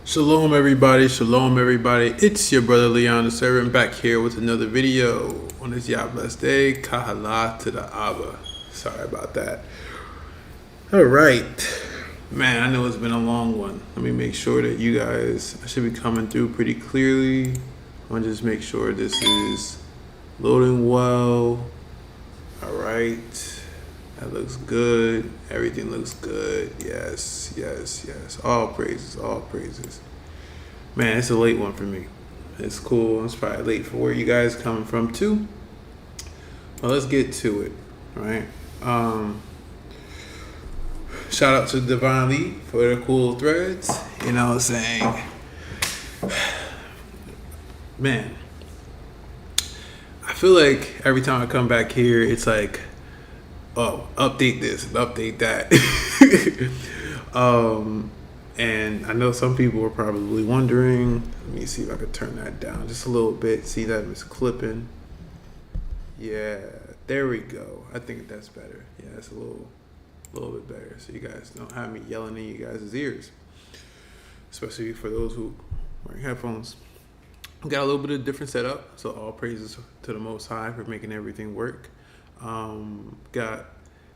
Shalom everybody, shalom everybody. It's your brother Leon the servant back here with another video on this Yah blessed day. Kahala to the Abba. Sorry about that. Alright. Man, I know it's been a long one. Let me make sure that you guys should be coming through pretty clearly. I want to just make sure this is loading well. Alright. That looks good. Everything looks good. Yes, yes, yes. All praises, all praises. Man, it's a late one for me. It's cool. It's probably late for where you guys coming from too. Well, let's get to it, right? Shout out to Divine Lee for the cool threads. You know what I'm saying? Man, I feel like every time I come back here, it's like, oh, update this, update that. And I know some people are probably wondering. Let me see if I could turn that down just a little bit. See that it's clipping. Yeah, there we go. I think that's better. Yeah, it's a little bit better. So you guys don't have me yelling in you guys' ears, especially for those who wearing headphones. Got a little bit of different setup. So all praises to the Most High for making everything work. Got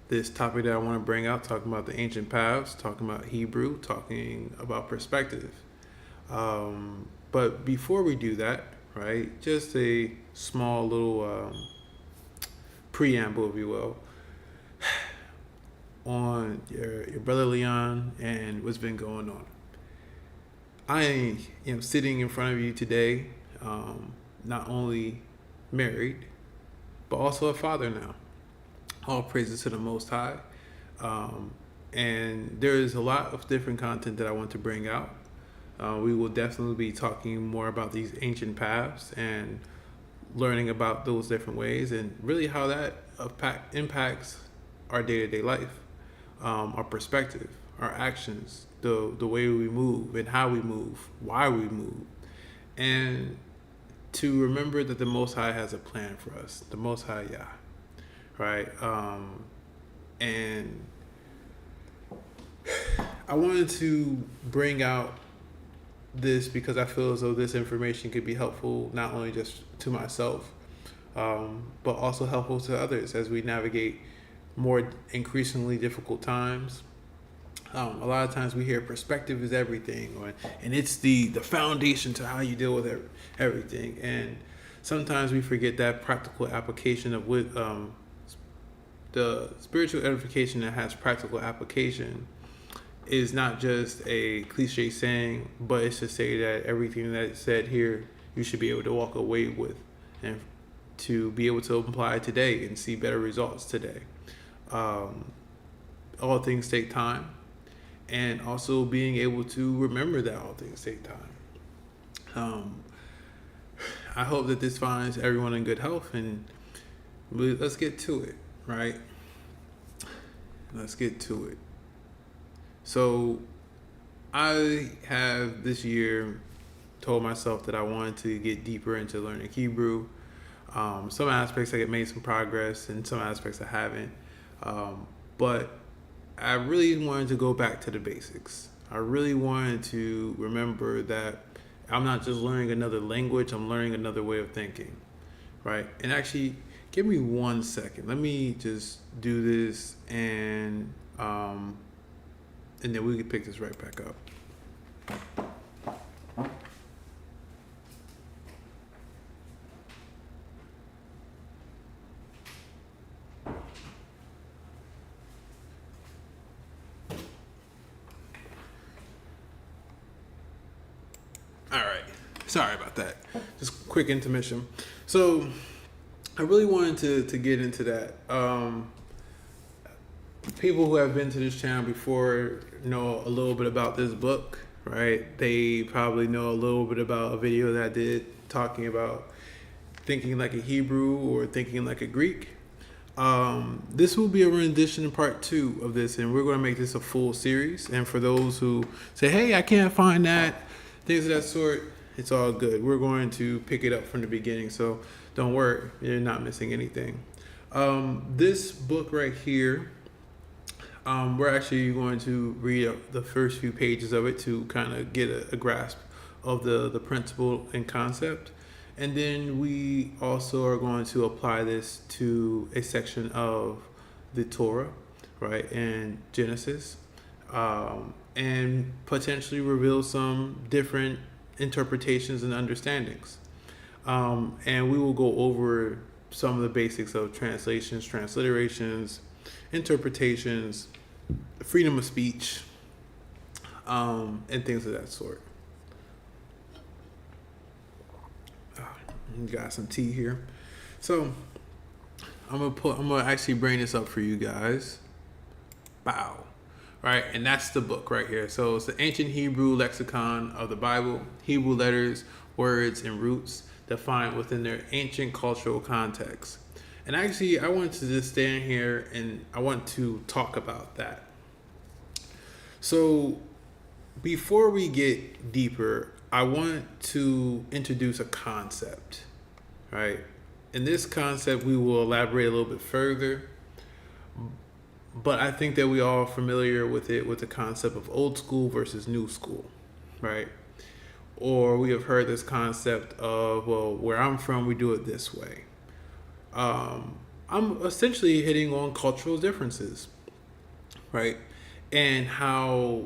this topic that I want to bring out, talking about the ancient paths, talking about Hebrew, talking about perspective. But before we do that, right, just a small little preamble, if you will, on your brother Leon and what's been going on. I am sitting in front of you today, not only married, but also a father now. All praises to the Most High. And there is a lot of different content that I want to bring out. We will definitely be talking more about these ancient paths and learning about those different ways and really how that impacts our day-to-day life, our perspective, our actions, the way we move and how we move, why we move. And to remember that the Most High has a plan for us, the Most High Yah. Right, and I wanted to bring out this because I feel as though this information could be helpful not only just to myself, but also helpful to others as we navigate more increasingly difficult times. A lot of times we hear perspective is everything, and it's the foundation to how you deal with everything, and sometimes we forget that practical application of what. The spiritual edification that has practical application is not just a cliche saying, but it's to say that everything that's said here, you should be able to walk away with and to be able to apply today and see better results today. All things take time, and also being able to remember that all things take time. I hope that this finds everyone in good health, and let's get to it. Right? Let's get to it. So I have this year told myself that I wanted to get deeper into learning Hebrew. Some aspects I made some progress, and some aspects I haven't. But I really wanted to go back to the basics. I really wanted to remember that I'm not just learning another language, I'm learning another way of thinking. Right? And actually, give me 1 second. Let me just do this, and then we can pick this right back up. All right. Sorry about that. Just quick intermission. So I really wanted to get into that. People who have been to this channel before know a little bit about this book, right? They probably know a little bit about a video that I did talking about thinking like a Hebrew or thinking like a Greek. This will be a rendition in part 2 of this, and we're going to make this a full series. And for those who say, hey, I can't find that, things of that sort, it's all good. We're going to pick it up from the beginning, so don't worry, you're not missing anything. This book right here, We're actually going to read the first few pages of it to kind of get a grasp of the principle and concept. And then we also are going to apply this to a section of the Torah, right, and Genesis, and potentially reveal some different interpretations and understandings. And we will go over some of the basics of translations, transliterations, interpretations, freedom of speech, and things of that sort. Got some tea here, so I'm gonna actually bring this up for you guys. Bow. Right, and that's the book right here. So it's the ancient Hebrew lexicon of the Bible, Hebrew letters, words, and roots defined within their ancient cultural context. And actually, I wanted to just stand here and I want to talk about that. So before we get deeper, I want to introduce a concept, right? In this concept, we will elaborate a little bit further, but I think that we all are familiar with it, with the concept of old school versus new school, right? Or we have heard this concept of, well, where I'm from, we do it this way. I'm essentially hitting on cultural differences, right? And how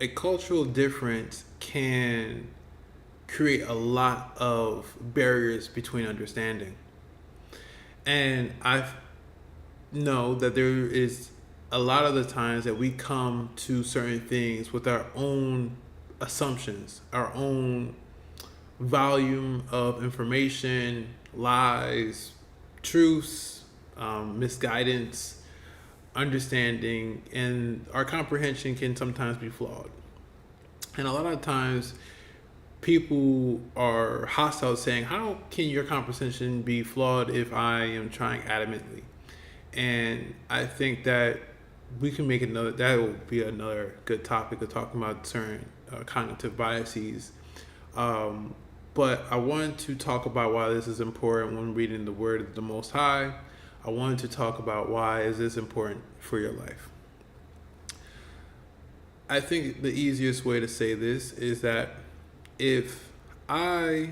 a cultural difference can create a lot of barriers between understanding. And I know that there is a lot of the times that we come to certain things with our own assumptions, our own volume of information, lies, truths, misguidance, understanding, and our comprehension can sometimes be flawed. And a lot of times people are hostile, saying, how can your comprehension be flawed if I am trying adamantly? And I think that we can make another, that will be another good topic of talking about certain cognitive biases. But I wanted to talk about why this is important when reading the word of the Most High. I wanted to talk about why is this important for your life. I think the easiest way to say this is that if I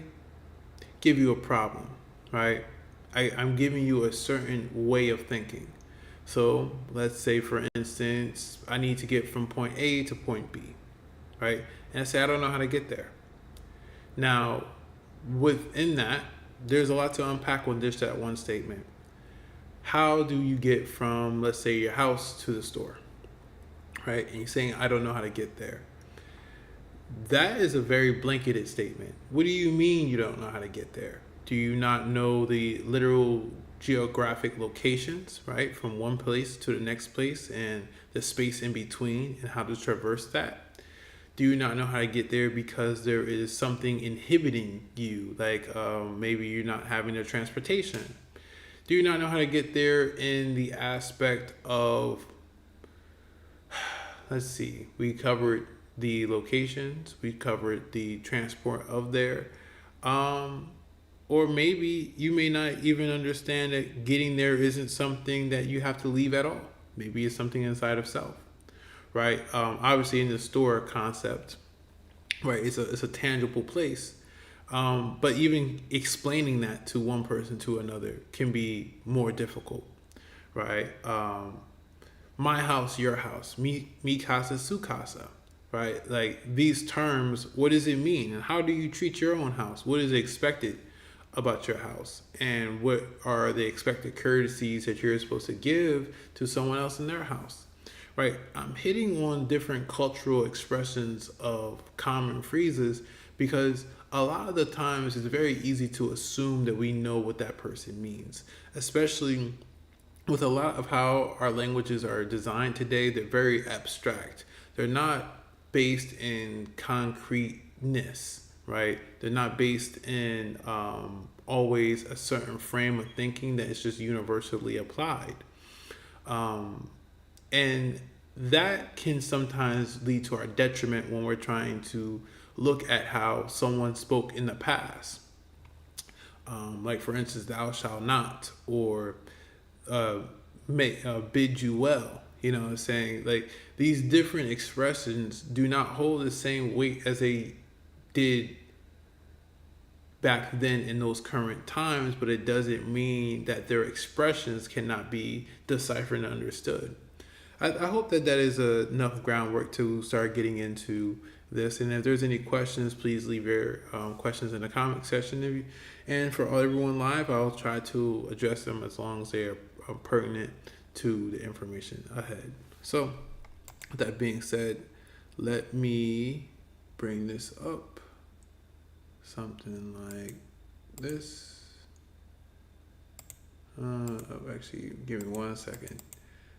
give you a problem, right? I'm giving you a certain way of thinking. So let's say, for instance, I need to get from point A to point B, right? And I say, I don't know how to get there. Now, within that, there's a lot to unpack with just that one statement. How do you get from, let's say, your house to the store, right? And you're saying, I don't know how to get there. That is a very blanketed statement. What do you mean you don't know how to get there? Do you not know the literal geographic locations, right, from one place to the next place and the space in between and how to traverse that? Do you not know how to get there because there is something inhibiting you, like maybe you're not having the transportation? Do you not know how to get there in the aspect of, let's see, we covered the locations, we covered the transport of there, or maybe you may not even understand that getting there isn't something that you have to leave at all. Maybe it's something inside of self, right? Obviously, in the store concept, right, it's a tangible place. But even explaining that to one person to another can be more difficult, right? My house, your house, mi casa, su casa, right? Like these terms, what does it mean? And how do you treat your own house? What is expected about your house? And what are the expected courtesies that you're supposed to give to someone else in their house, right? I'm hitting on different cultural expressions of common phrases because a lot of the times it's very easy to assume that we know what that person means, especially with a lot of how our languages are designed today. They're very abstract. They're not based in concreteness, right? They're not based in always a certain frame of thinking that is just universally applied. And that can sometimes lead to our detriment when we're trying to look at how someone spoke in the past. Like, for instance, thou shalt not, or bid you well. saying like these different expressions do not hold the same weight as they did back then in those current times, but it doesn't mean that their expressions cannot be deciphered and understood. I hope that that is enough groundwork to start getting into this. And if there's any questions, please leave your questions in the comment section. And for everyone live, I'll try to address them as long as they are pertinent to the information ahead. So, with that being said, let me bring this up. Something like this. Actually, give me 1 second.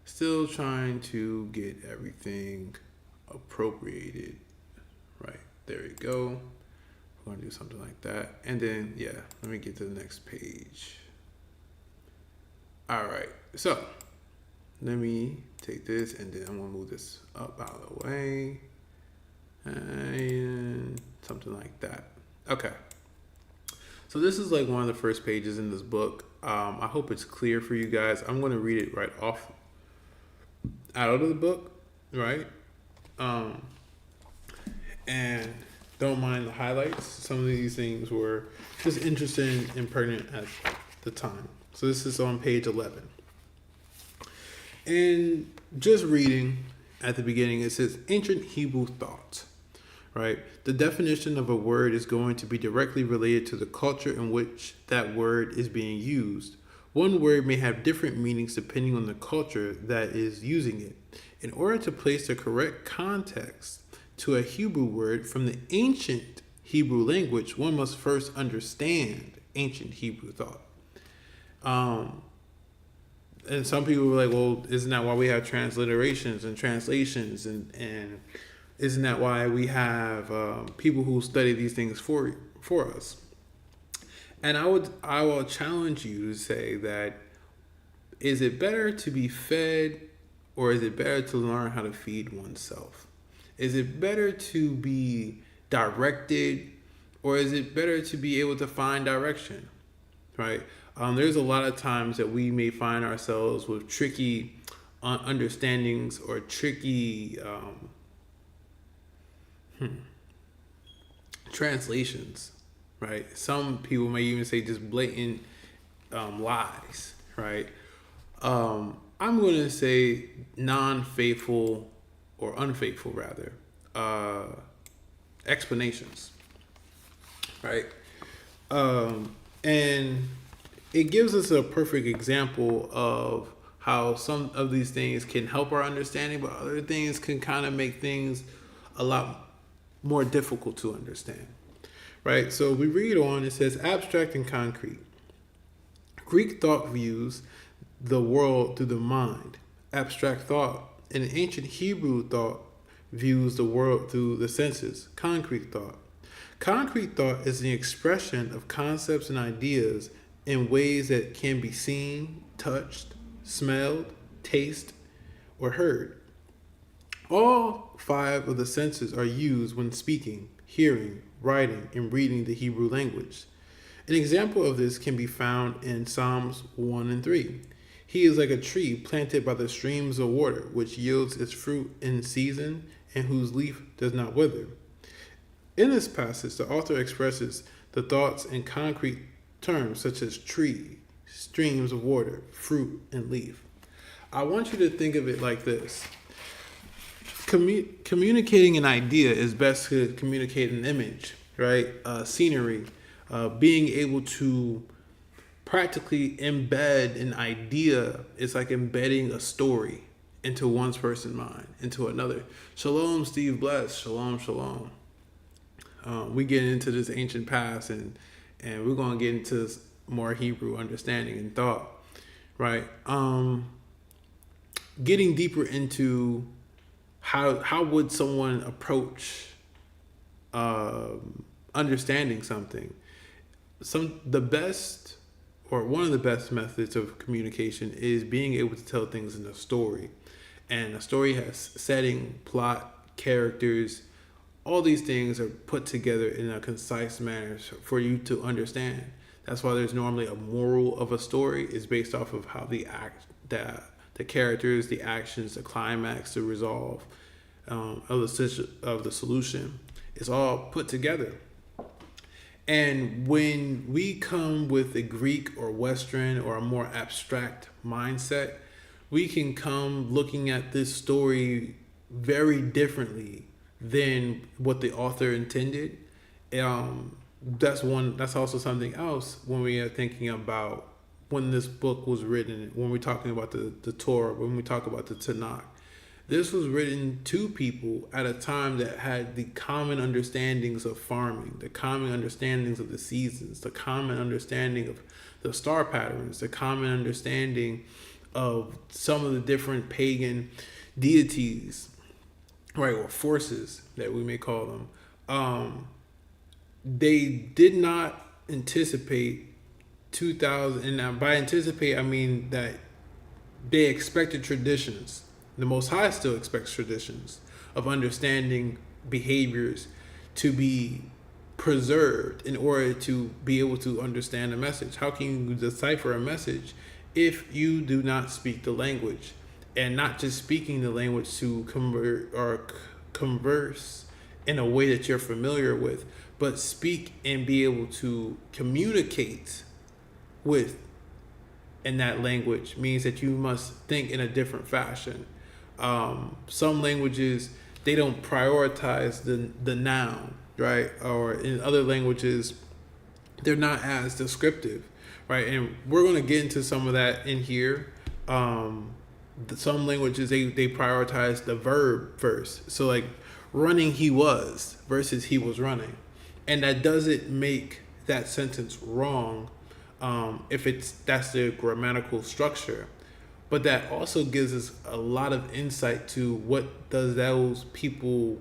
Still trying to get everything appropriated. Right, there we go. We're going to do something like that. And then, yeah, let me get to the next page. All right, so let me take this and then I'm going to move this up out of the way. And something like that. Okay. So this is like one of the first pages in this book. I hope it's clear for you guys. I'm going to read it right off out of the book, right? And don't mind the highlights. Some of these things were just interesting and pertinent at the time. So this is on page 11. And just reading at the beginning, it says ancient Hebrew thought, right? The definition of a word is going to be directly related to the culture in which that word is being used. One word may have different meanings depending on the culture that is using it. In order to place the correct context to a Hebrew word from the ancient Hebrew language, one must first understand ancient Hebrew thought. And some people were like, well, isn't that why we have transliterations and translations? And isn't that why we have people who study these things for us? And I will challenge you to say that, is it better to be fed or is it better to learn how to feed oneself? Is it better to be directed or is it better to be able to find direction, right? There's a lot of times that we may find ourselves with tricky understandings or tricky translations, right? Some people may even say just blatant lies, right? I'm going to say non-faithful or unfaithful rather explanations, right? And it gives us a perfect example of how some of these things can help our understanding, but other things can kind of make things a lot more difficult to understand, right? So we read on, it says abstract and concrete. Greek thought views the world through the mind. Abstract thought and ancient Hebrew thought views the world through the senses. Concrete thought. Concrete thought is the expression of concepts and ideas in ways that can be seen, touched, smelled, tasted, or heard. All 5 of the senses are used when speaking, hearing, writing, and reading the Hebrew language. An example of this can be found in Psalms 1 and 3. He is like a tree planted by the streams of water, which yields its fruit in season and whose leaf does not wither. In this passage, the author expresses the thoughts in concrete terms such as tree, streams of water, fruit, and leaf. I want you to think of it like this. Communicating an idea is best to communicate an image, right? Scenery, being able to practically embed an idea is like embedding a story into one person's mind, into another. Shalom, Steve Bless. Shalom, shalom. We get into this ancient past and we're going to get into more Hebrew understanding and thought, right? Getting deeper into how would someone approach understanding something. The best or one of the best methods of communication is being able to tell things in a story. And a story has setting, plot, characters. All these things are put together in a concise manner for you to understand. That's why there's normally a moral of a story is based off of how the the characters, the actions, the climax, the resolve of the solution. It's all put together. And when we come with a Greek or Western or a more abstract mindset, we can come looking at this story very differently than what the author intended. That's also something else when we are thinking about when this book was written, when we're talking about the Torah, when we talk about the Tanakh. This was written to people at a time that had the common understandings of farming, the common understandings of the seasons, the common understanding of the star patterns, the common understanding of some of the different pagan deities, right, or forces that we may call them. They did not anticipate 2000, and by anticipate I mean that they expected traditions. The Most High still expects traditions of understanding behaviors to be preserved in order to be able to understand a message. How can you decipher a message if you do not speak the language? And not just speaking the language to convert or converse in a way that you're familiar with, but speak and be able to communicate with in that language means that you must think in a different fashion. Some languages, they don't prioritize the noun, right? Or in other languages, they're not as descriptive, right? And we're going to get into some of that in here. Some languages, they prioritize the verb first. So like running he was versus he was running. And that doesn't make that sentence wrong if that's the grammatical structure. But that also gives us a lot of insight to what does those people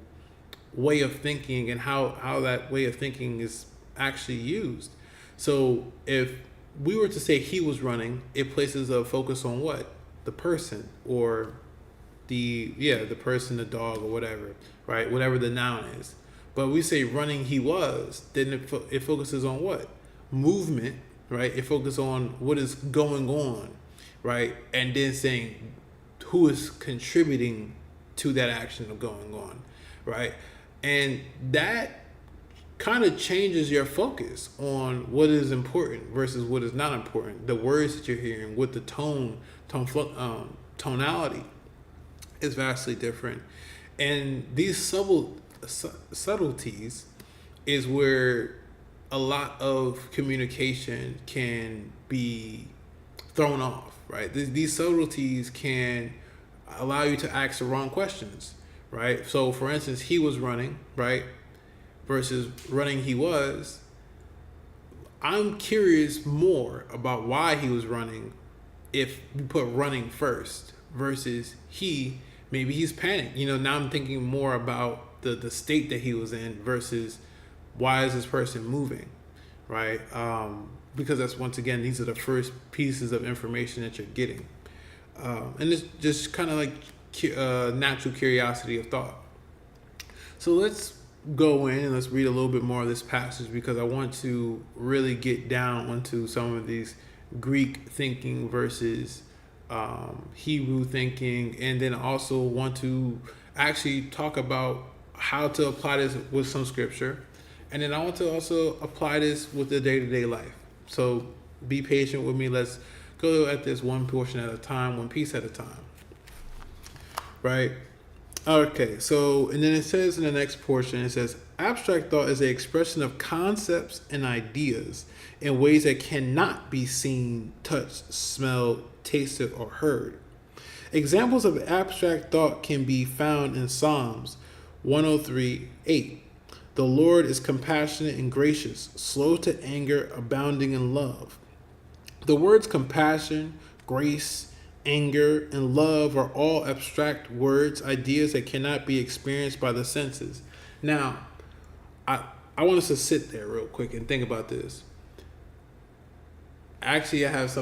way of thinking and how that way of thinking is actually used. So if we were to say he was running, it places a focus on what? The person or the person, the dog or whatever, right? Whatever the noun is. But we say running he was, then it focuses on what? Movement, right? It focuses on what is going on, right? And then saying who is contributing to that action of going on, right? And that kind of changes your focus on what is important versus what is not important. The words that you're hearing with the tonality is vastly different. And these subtleties is where a lot of communication can be thrown off, right? These subtleties can allow you to ask the wrong questions, right? So for instance, he was running, right? Versus running he was. I'm curious more about why he was running if you put running first versus maybe he's panicked. Now I'm thinking more about the state that he was in versus why is this person moving, right? Because that's, once again, these are the first pieces of information that you're getting. And it's just kind of like natural curiosity of thought. So let's go in and let's read a little bit more of this passage because I want to really get down onto some of these Greek thinking versus Hebrew thinking, and then also want to actually talk about how to apply this with some scripture. And then I want to also apply this with the day-to-day life. So be patient with me. Let's go at this one portion at a time, one piece at a time. Right? Okay, so, and then it says in the next portion, it says, abstract thought is an expression of concepts and ideas in ways that cannot be seen, touched, smelled, tasted, or heard. Examples of abstract thought can be found in Psalms 103:8. The Lord is compassionate and gracious, slow to anger, abounding in love. The words compassion, grace, anger, and love are all abstract words, ideas that cannot be experienced by the senses. Now, I want us to sit there real quick and think about this. Actually, I have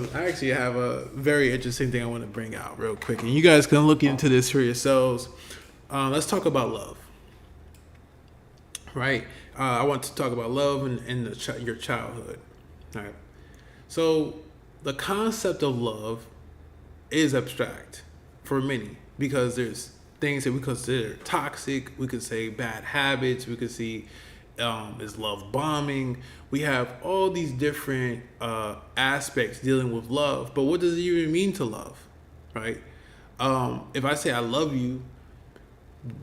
a very interesting thing I want to bring out real quick, and you guys can look into this for yourselves. Let's talk about love. Right? I want to talk about love in your childhood. All right. So the concept of love is abstract for many, because there's things that we consider toxic. We could say bad habits. We could see is love bombing. We have all these different aspects dealing with love. But what does it even mean to love, right? If I say I love you,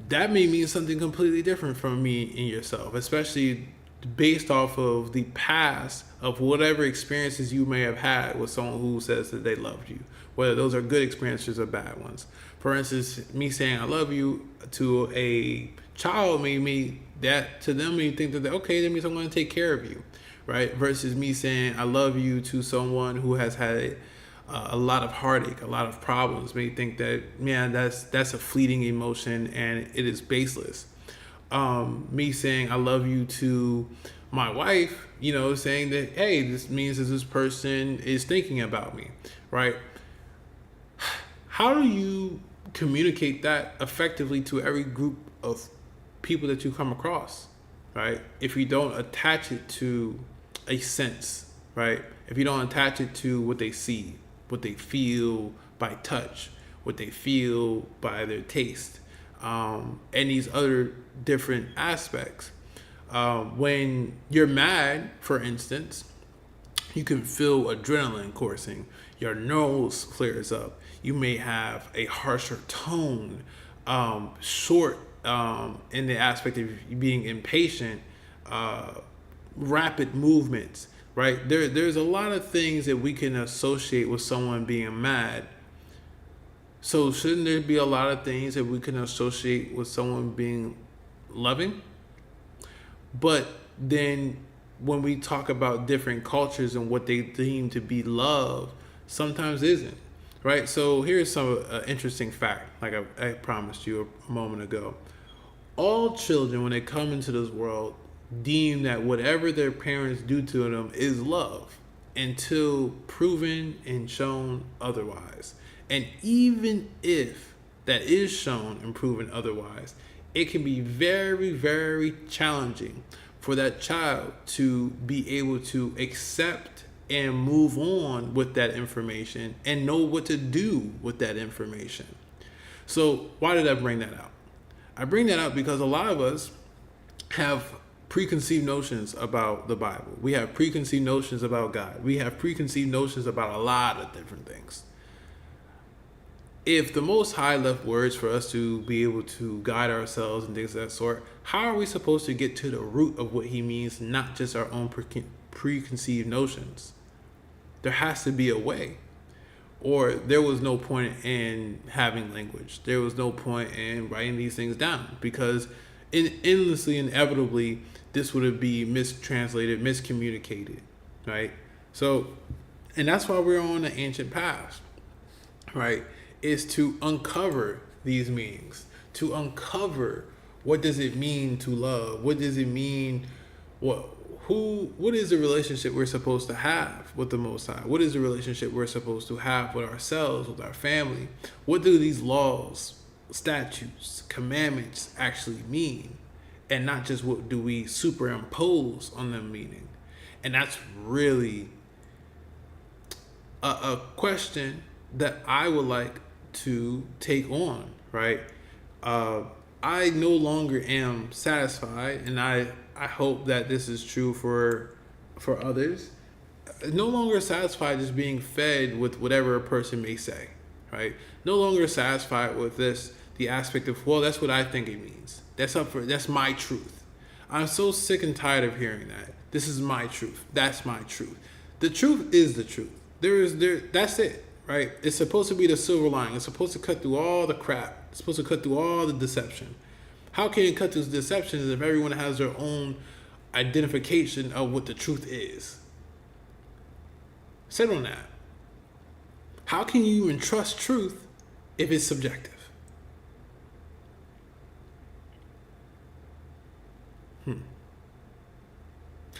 that may mean something completely different from me and yourself, especially based off of the past of whatever experiences you may have had with someone who says that they loved you, whether those are good experiences or bad ones. For instance, me saying I love you to a child may mean that to them, may think that okay, that means I'm going to take care of you, right? Versus me saying I love you to someone who has had a lot of heartache, a lot of problems, may think that, man, that's a fleeting emotion and it is baseless. Me saying I love you to my wife, saying that, hey, this means that this person is thinking about me, right? How do you communicate that effectively to every group of people that you come across, right? If you don't attach it to a sense, right? If you don't attach it to what they see, what they feel by touch, what they feel by their taste, and these other different aspects. When you're mad, for instance, you can feel adrenaline coursing. Your nose clears up. You may have a harsher tone, short in the aspect of being impatient, rapid movements, right? There's a lot of things that we can associate with someone being mad. So shouldn't there be a lot of things that we can associate with someone being loving? But then when we talk about different cultures and what they deem to be love, sometimes isn't, right? So here's some interesting fact, like I promised you a moment ago. All children, when they come into this world, deem that whatever their parents do to them is love until proven and shown otherwise. And even if that is shown and proven otherwise, it can be very, very challenging for that child to be able to accept and move on with that information and know what to do with that information. So why did I bring that out? I bring that up because a lot of us have preconceived notions about the Bible. We have preconceived notions about God. We have preconceived notions about a lot of different things. If the Most High left words for us to be able to guide ourselves and things of that sort, how are we supposed to get to the root of what he means, not just our own preconceived notions? There has to be a way. Or there was no point in having language. There was no point in writing these things down, because inevitably, this would be mistranslated, miscommunicated, right? So, and that's why we're on the ancient past, right? Is to uncover these meanings, to uncover what does it mean to love? What does it mean? What is the relationship we're supposed to have with the Most High? What is the relationship we're supposed to have with ourselves, with our family? What do these laws, statutes, commandments actually mean? And not just what do we superimpose on them meaning? And that's really a question that I would like to take on, right? I no longer am satisfied, and I hope that this is true for others. No longer satisfied just being fed with whatever a person may say, right? No longer satisfied with the aspect of, well, that's what I think it means. That's my truth. I'm so sick and tired of hearing that. This is my truth. That's my truth. The truth is the truth. That's it. Right? It's supposed to be the silver lining. It's supposed to cut through all the crap. It's supposed to cut through all the deception. How can it cut through deception if everyone has their own identification of what the truth is? Sit on that. How can you even trust truth if it's subjective?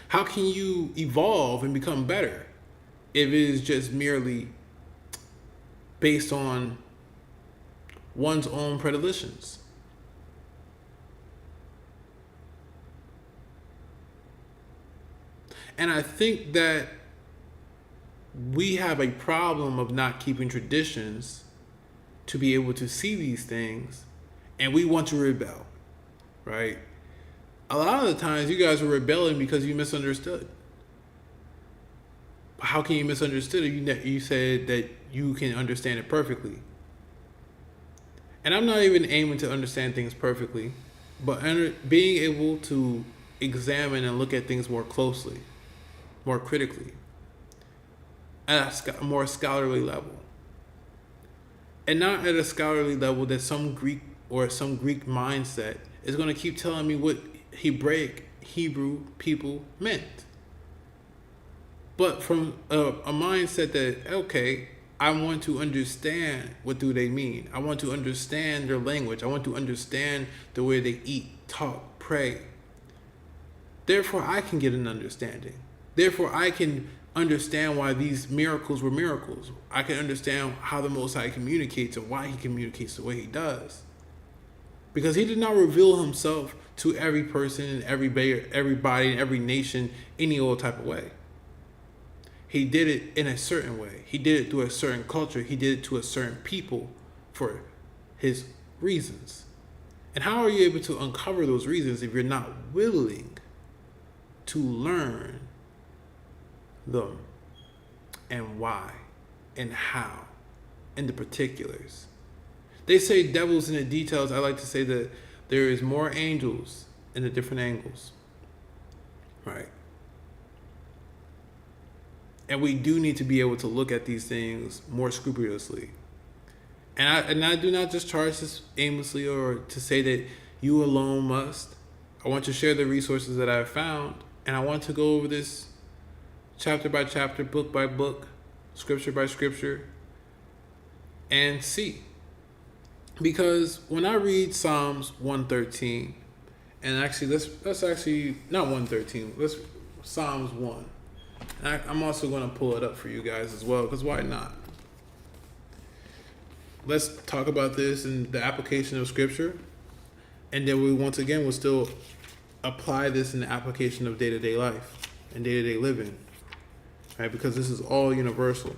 How can you evolve and become better if it is just merely based on one's own predilections? And I think that we have a problem of not keeping traditions to be able to see these things, and we want to rebel, right? A lot of the times you guys are rebelling because you misunderstood. How can you misunderstood it? You said that you can understand it perfectly. And I'm not even aiming to understand things perfectly, but being able to examine and look at things more closely, more critically, at a more scholarly level. And not at a scholarly level that some Greek or some Greek mindset is going to keep telling me what Hebraic Hebrew people meant. But from a mindset that, okay, I want to understand what do they mean. I want to understand their language. I want to understand the way they eat, talk, pray. Therefore, I can get an understanding. Therefore, I can understand why these miracles were miracles. I can understand how the Most High communicates and why he communicates the way he does. Because he did not reveal himself to every person and everybody and every nation any old type of way. He did it in a certain way. He did it through a certain culture. He did it to a certain people for his reasons. And how are you able to uncover those reasons if you're not willing to learn them and why and how and the particulars? They say devils in the details. I like to say that there is more angels in the different angles, right? And we do need to be able to look at these things more scrupulously. And I do not just charge this aimlessly or to say that you alone must. I want to share the resources that I've found, and I want to go over this chapter by chapter, book by book, scripture by scripture, and see. Because when I read Psalms 113, and actually let's actually not 113, let's Psalms 1. And I'm also going to pull it up for you guys as well, because why not? Let's talk about this and the application of scripture, and then we'll still apply this in the application of day-to-day life and day-to-day living, right? Because this is all universal.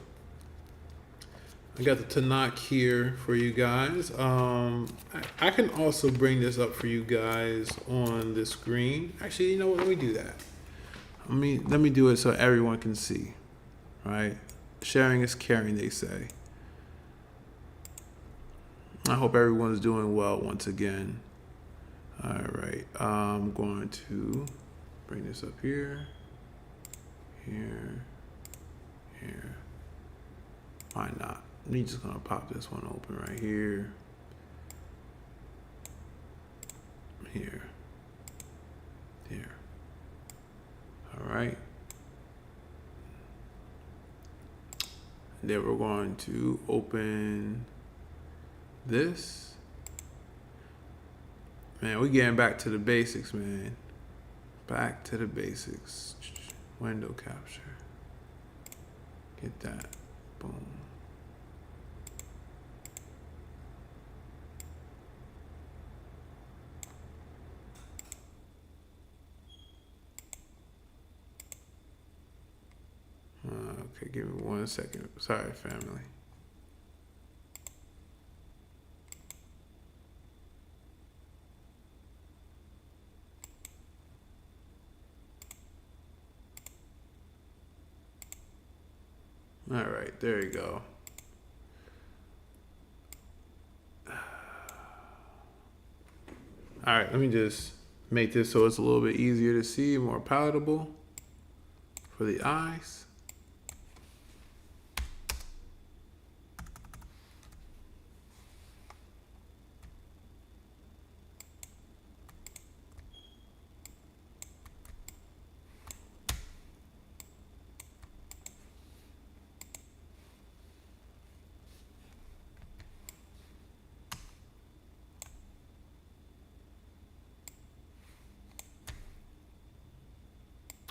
I got the Tanakh here for you guys. I can also bring this up for you guys on the screen. Actually, you know what? Let me do that. Let me do it so everyone can see, right? Sharing is caring, they say. I hope everyone's doing well once again. All right, I'm going to bring this up here, here. Why not? I'm just gonna pop this one open right here, here. All right. And then we're going to open this. Man, we're getting back to the basics, man. Back to the basics. Window capture. Get that. Boom. Okay, give me 1 second. Sorry, family. All right, there you go. All right, let me just make this so it's a little bit easier to see, more palatable for the eyes.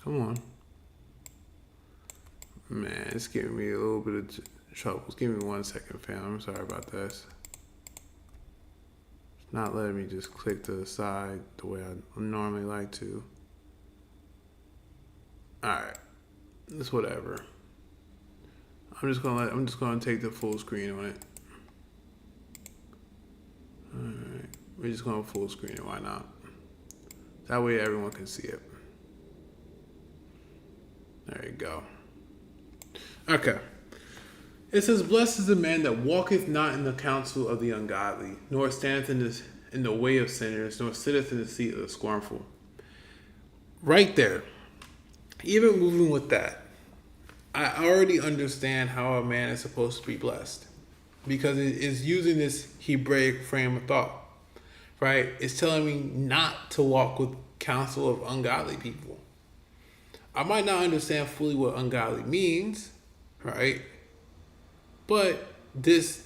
Come on. Man, it's giving me a little bit of trouble. Give me 1 second, fam. I'm sorry about this. It's not letting me just click to the side the way I normally like to. Alright. It's whatever. I'm just gonna take the full screen on it. All right, we're just gonna full screen it. Why not? That way everyone can see it. There you go. Okay. It says, "Blessed is the man that walketh not in the counsel of the ungodly, nor standeth in the way of sinners, nor sitteth in the seat of the scornful." Right there. Even moving with that, I already understand how a man is supposed to be blessed, because it is using this Hebraic frame of thought, right? It's telling me not to walk with counsel of ungodly people. I might not understand fully what ungodly means, right? But this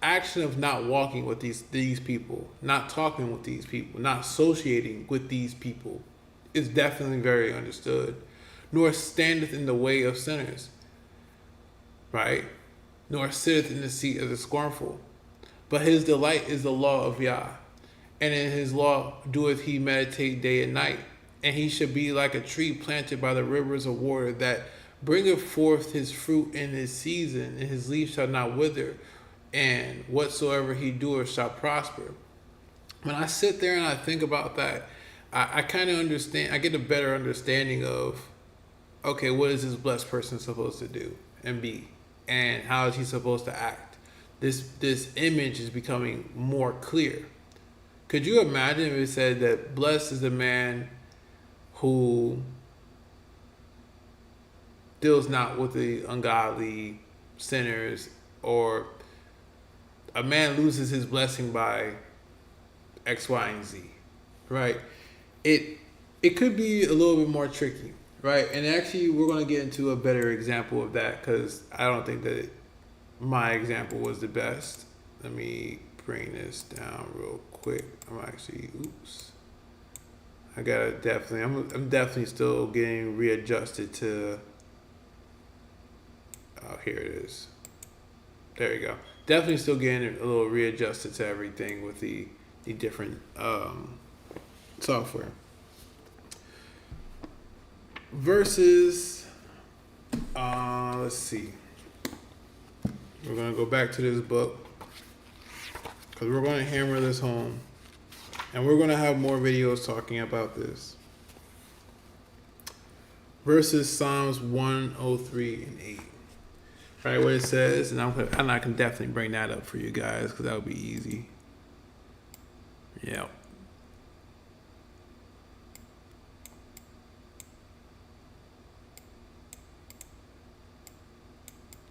action of not walking with these people, not talking with these people, not associating with these people is definitely very understood. Nor standeth in the way of sinners, right? Nor sitteth in the seat of the scornful. But his delight is the law of Yah, and in his law doeth he meditate day and night. And he shall be like a tree planted by the rivers of water, that bringeth forth his fruit in his season, and his leaf shall not wither, and whatsoever he doeth shall prosper. When I sit there and I think about that, I kind of understand, I get a better understanding of, okay, what is this blessed person supposed to do and be? And how is he supposed to act? This image is becoming more clear. Could you imagine if it said that blessed is the man who deals not with the ungodly sinners, or a man loses his blessing by X, Y, and Z, right? It could be a little bit more tricky, right? And actually, we're going to get into a better example of that, because I don't think that my example was the best. Let me bring this down real quick. I'm definitely still getting readjusted to. Oh, here it is. There you go. Definitely still getting a little readjusted to everything with the different software. Versus, let's see. We're going to go back to this book, because we're going to hammer this home. And we're going to have more videos talking about this. Versus Psalms 103 and 8. Right, what it says, and I can definitely bring that up for you guys, because that would be easy. Yep.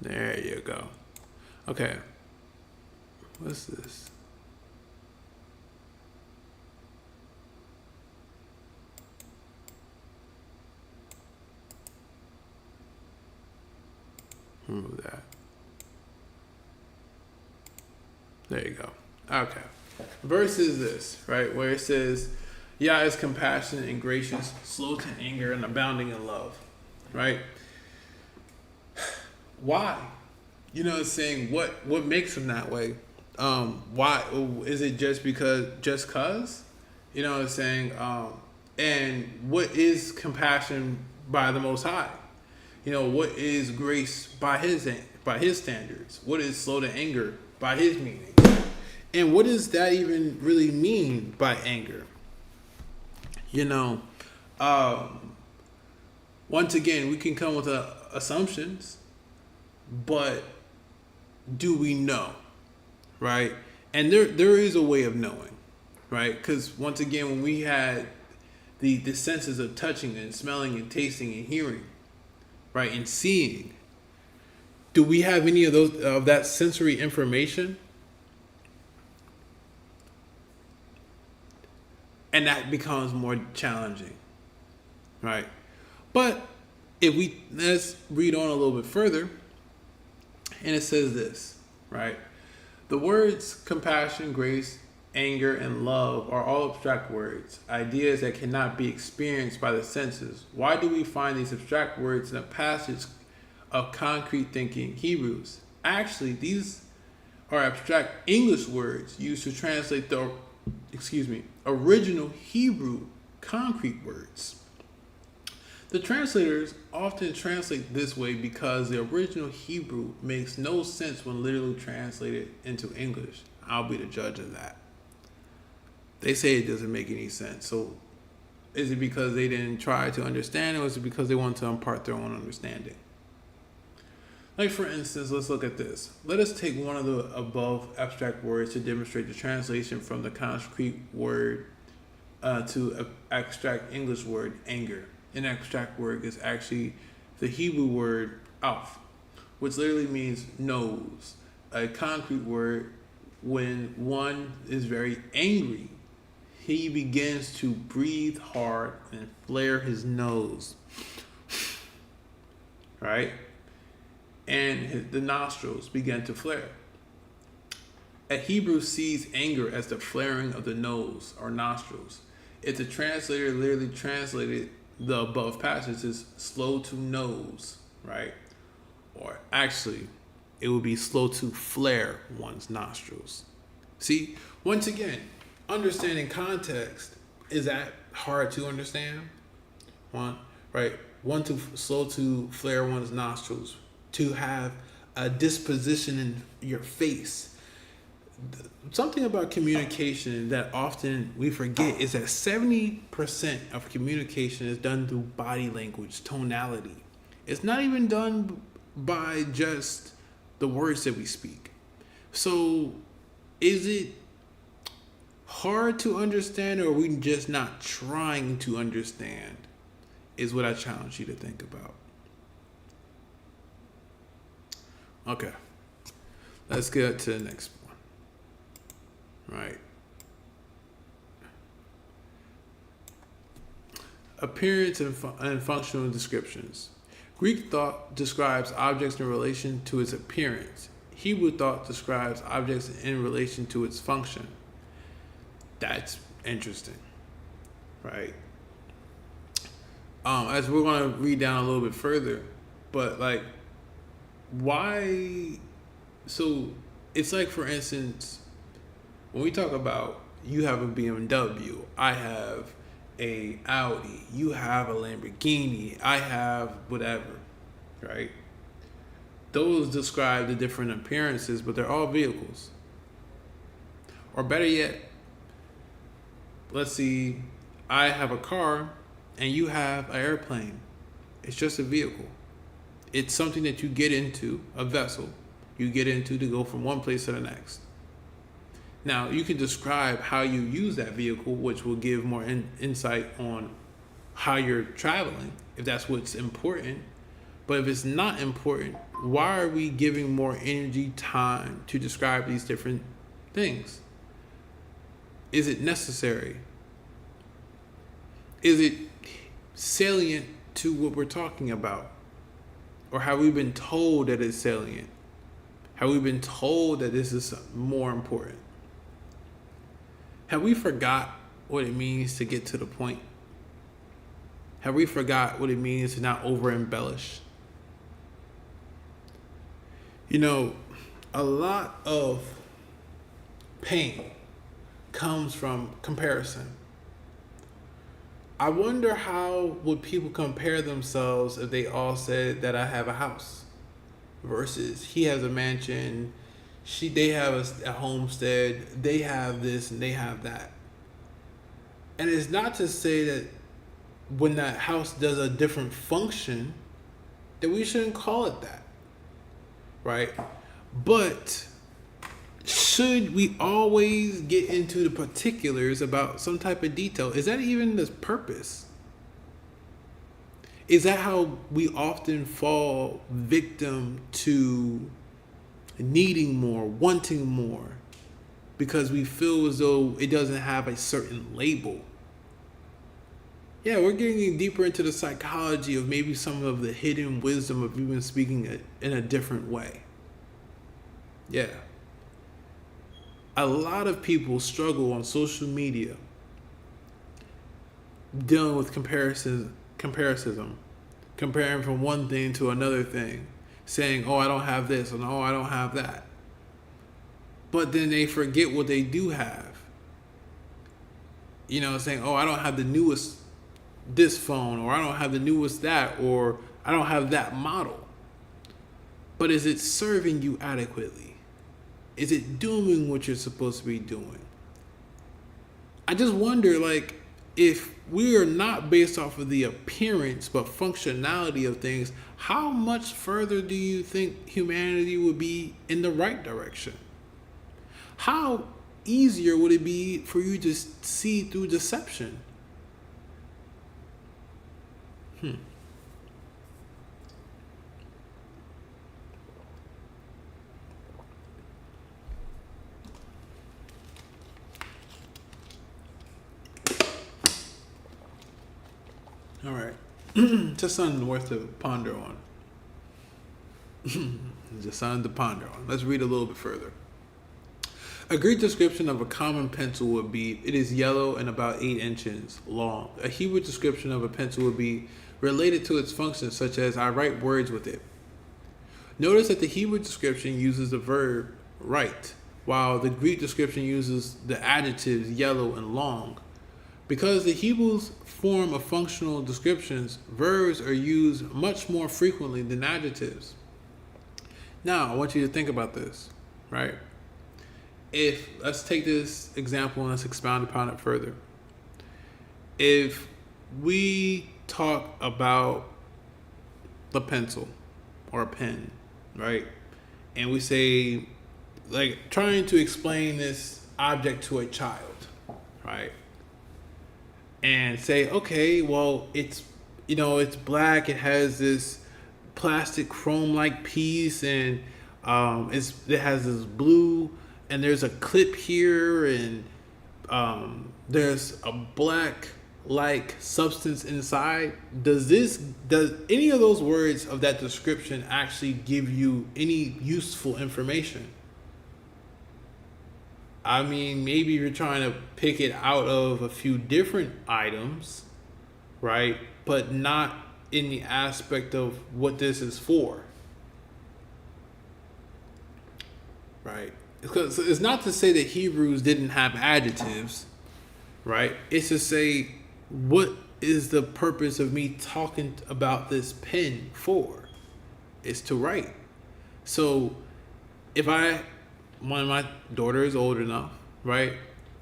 There you go. Okay. What's this? Remove that. There you go. Okay. Verse is this, right? Where it says, Yah is compassionate and gracious, slow to anger, and abounding in love. Right? Why? You know, it's saying what makes him that way? Why is it just cause? You know, it's saying, and what is compassion by the Most High? You know, what is grace by his standards? What is slow to anger by his meaning? And what does that even really mean by anger? You know, once again, we can come with assumptions, but do we know, right? And there is a way of knowing, right? Because once again, when we had the senses of touching and smelling and tasting and hearing, right, and seeing, do we have any of that sensory information? And that becomes more challenging, right? But let's read on a little bit further, and it says this, right? The words compassion, grace, anger, and love are all abstract words, ideas that cannot be experienced by the senses. Why do we find these abstract words in a passage of concrete thinking Hebrews? Actually, these are abstract English words used to translate the original Hebrew concrete words. The translators often translate this way because the original Hebrew makes no sense when literally translated into English. I'll be the judge of that. They say it doesn't make any sense. So is it because they didn't try to understand, or is it because they want to impart their own understanding? Like, for instance, let's look at this. Let us take one of the above abstract words to demonstrate the translation from the concrete word to an abstract English word, anger. An abstract word is actually the Hebrew word auf, which literally means nose. A concrete word, when one is very angry, he begins to breathe hard and flare his nose, right? And the nostrils begin to flare. A Hebrew sees anger as the flaring of the nose or nostrils. If the translator literally translated the above passage as slow to nose, right? Or actually, it would be slow to flare one's nostrils. See, once again, understanding context, is that hard to understand? One, right? One, to slow to flare one's nostrils, to have a disposition in your face. Something about communication that often we forget is that 70% of communication is done through body language, tonality. It's not even done by just the words that we speak. So is it hard to understand, or are we just not trying to understand, is what I challenge you to think about. Okay, let's get to the next one. Right. Appearance and functional descriptions. Greek thought describes objects in relation to its appearance. Hebrew thought describes objects in relation to its function. That's interesting, right? As we're going to read down a little bit further, but like, why? So it's like, for instance, when we talk about, you have a BMW, I have a Audi, you have a Lamborghini, I have whatever, right? Those describe the different appearances, but they're all vehicles. Or better yet, let's see, I have a car and you have an airplane. It's just a vehicle. It's something that you get into, a vessel you get into to go from one place to the next. Now, you can describe how you use that vehicle, which will give more insight on how you're traveling, if that's what's important. But if it's not important, why are we giving more energy, time to describe these different things? Is it necessary? Is it salient to what we're talking about? Or have we been told that it's salient? Have we been told that this is more important? Have we forgot what it means to get to the point? Have we forgot what it means to not over embellish? You know, a lot of pain comes from comparison. I wonder how would people compare themselves if they all said that I have a house versus he has a mansion, they have a homestead, they have this and they have that. And it's not to say that when that house does a different function that we shouldn't call it that, right? But should we always get into the particulars about some type of detail? Is that even the purpose? Is that how we often fall victim to needing more, wanting more, because we feel as though it doesn't have a certain label? Yeah, we're getting deeper into the psychology of maybe some of the hidden wisdom of even speaking it in a different way. Yeah. A lot of people struggle on social media dealing with comparisons, comparing from one thing to another thing, saying, oh, I don't have this, and oh, I don't have that. But then they forget what they do have. You know, saying, oh, I don't have the newest this phone, or I don't have the newest that, or I don't have that model. But is it serving you adequately? Is it doing what you're supposed to be doing? I just wonder, like, if we are not based off of the appearance but functionality of things, how much further do you think humanity would be in the right direction? How easier would it be for you to see through deception? All right. Just something worth to ponder on. Just something to ponder on. Let's read a little bit further. A Greek description of a common pencil would be, it is yellow and about 8 inches long. A Hebrew description of a pencil would be related to its functions, such as I write words with it. Notice that the Hebrew description uses the verb write, while the Greek description uses the adjectives yellow and long. Because the Hebrews form of functional descriptions, verbs are used much more frequently than adjectives. Now, I want you to think about this, right? If, let's take this example and let's expound upon it further. If we talk about the pencil or a pen, right? And we say, like, trying to explain this object to a child, right? And say, okay, well, it's black. It has this plastic chrome-like piece, and it has this blue, and there's a clip here, and there's a black-like substance inside. Does any of those words of that description actually give you any useful information? I mean, maybe you're trying to pick it out of a few different items, right? But not in the aspect of what this is for, right? Because it's not to say that Hebrews didn't have adjectives, right? It's to say, what is the purpose of me talking about this pen for? It's to write. So when my daughter is old enough, right,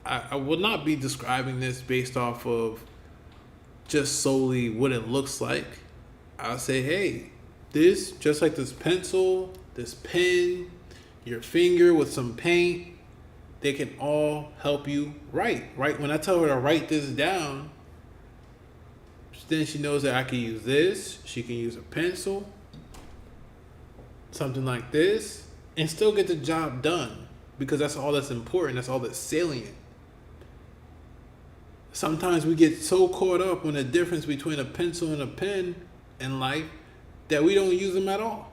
I will not be describing this based off of just solely what it looks like. I'll say, hey, this, just like this pencil, this pen, your finger with some paint, they can all help you write, right? When I tell her to write this down, then she knows that I can use this, she can use a pencil, something like this, and still get the job done, because that's all that's important. That's all that's salient. Sometimes we get so caught up in the difference between a pencil and a pen in life that we don't use them at all.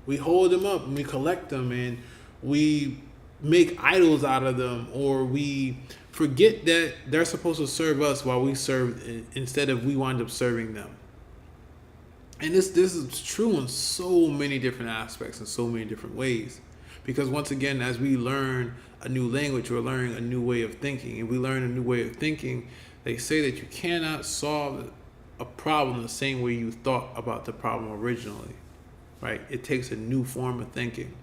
We hold them up and we collect them and we make idols out of them, or we forget that they're supposed to serve us while we serve, instead of we wind up serving them. And this is true in so many different aspects, in so many different ways. Because once again, as we learn a new language, we're learning a new way of thinking. And we learn a new way of thinking, they say that you cannot solve a problem the same way you thought about the problem originally, right? It takes a new form of thinking.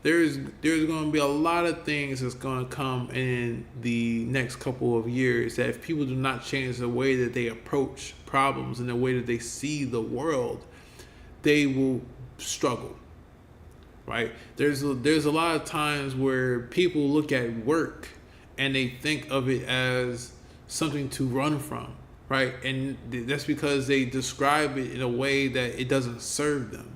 There's going to be a lot of things that's going to come in the next couple of years that if people do not change the way that they approach problems and the way that they see the world, they will struggle, right? There's a lot of times where people look at work and they think of it as something to run from, right? And that's because they describe it in a way that it doesn't serve them.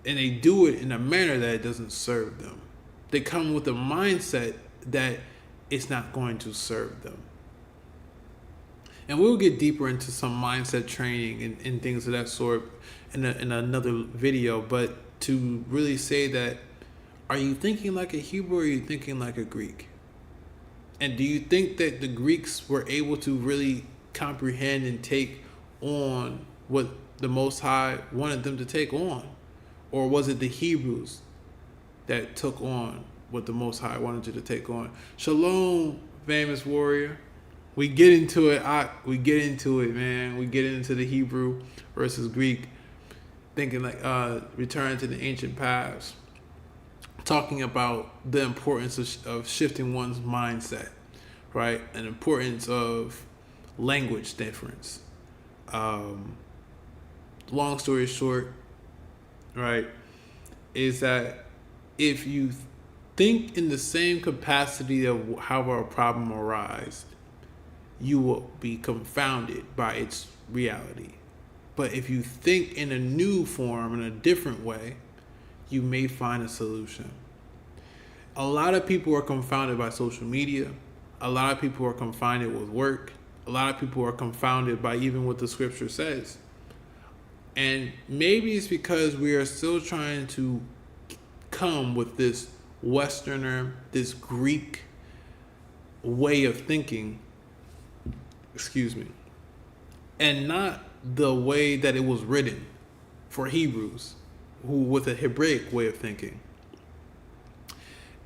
And they do it in a manner that it doesn't serve them. They come with a mindset that it's not going to serve them. And we'll get deeper into some mindset training and things of that sort in another video. But to really say that, are you thinking like a Hebrew or are you thinking like a Greek? And do you think that the Greeks were able to really comprehend and take on what the Most High wanted them to take on? Or was it the Hebrews that took on what the Most High wanted you to take on? Shalom, famous warrior. we get into it. We get into it, man. We get into the Hebrew versus Greek, thinking like return to the ancient past, talking about the importance of shifting one's mindset, right? And importance of language difference. Long story short, right, is that if you think in the same capacity of how a problem arises, you will be confounded by its reality. But if you think in a new form, in a different way, you may find a solution. A lot of people are confounded by social media. A lot of people are confounded with work. A lot of people are confounded by even what the scripture says. And maybe it's because we are still trying to come with this Westerner, this Greek way of thinking, and not the way that it was written for Hebrews, who with a Hebraic way of thinking.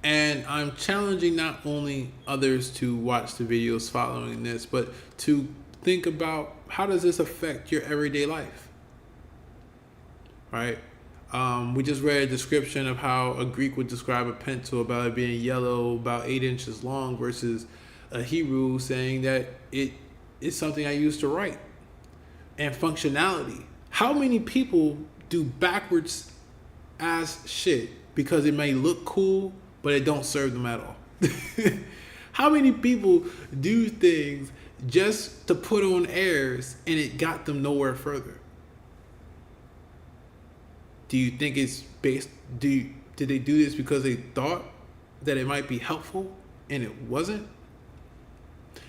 And I'm challenging not only others to watch the videos following this, but to think about how does this affect your everyday life, right? We just read a description of how a Greek would describe a pencil about it being yellow, about 8 inches long, versus a Hebrew saying that it is something I use to write. And functionality. How many people do backwards ass shit because it may look cool, but it don't serve them at all? How many people do things just to put on airs and it got them nowhere further? Do you think it's based? Did they do this because they thought that it might be helpful and it wasn't?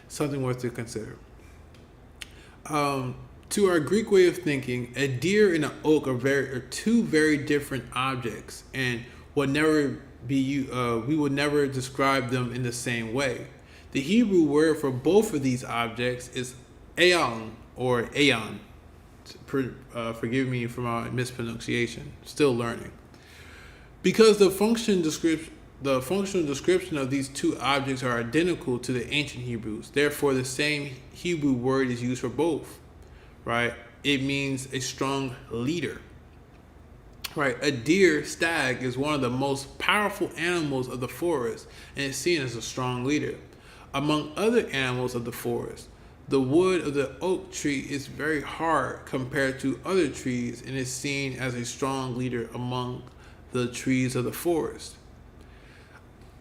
Something worth to consider. To our Greek way of thinking, a deer and an oak are two very different objects, and we would never describe them in the same way. The Hebrew word for both of these objects is aeon or aeon. Forgive me for my mispronunciation. Still learning. Because the functional description of these two objects are identical to the ancient Hebrews. Therefore, the same Hebrew word is used for both. Right? It means a strong leader. Right? A deer stag is one of the most powerful animals of the forest and is seen as a strong leader. Among other animals of the forest, the wood of the oak tree is very hard compared to other trees and is seen as a strong leader among the trees of the forest.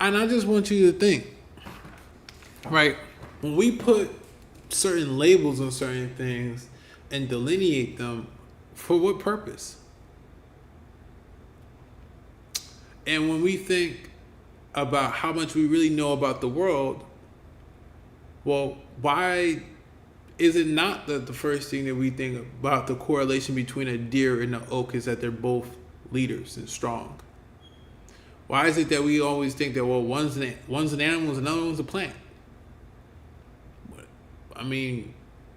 And I just want you to think, right? When we put certain labels on certain things and delineate them, for what purpose? And when we think about how much we really know about the world, well, why is it not that the first thing that we think about the correlation between a deer and an oak is that they're both leaders and strong? Why is it that we always think that, well, one's an animal and another one's a plant? I mean,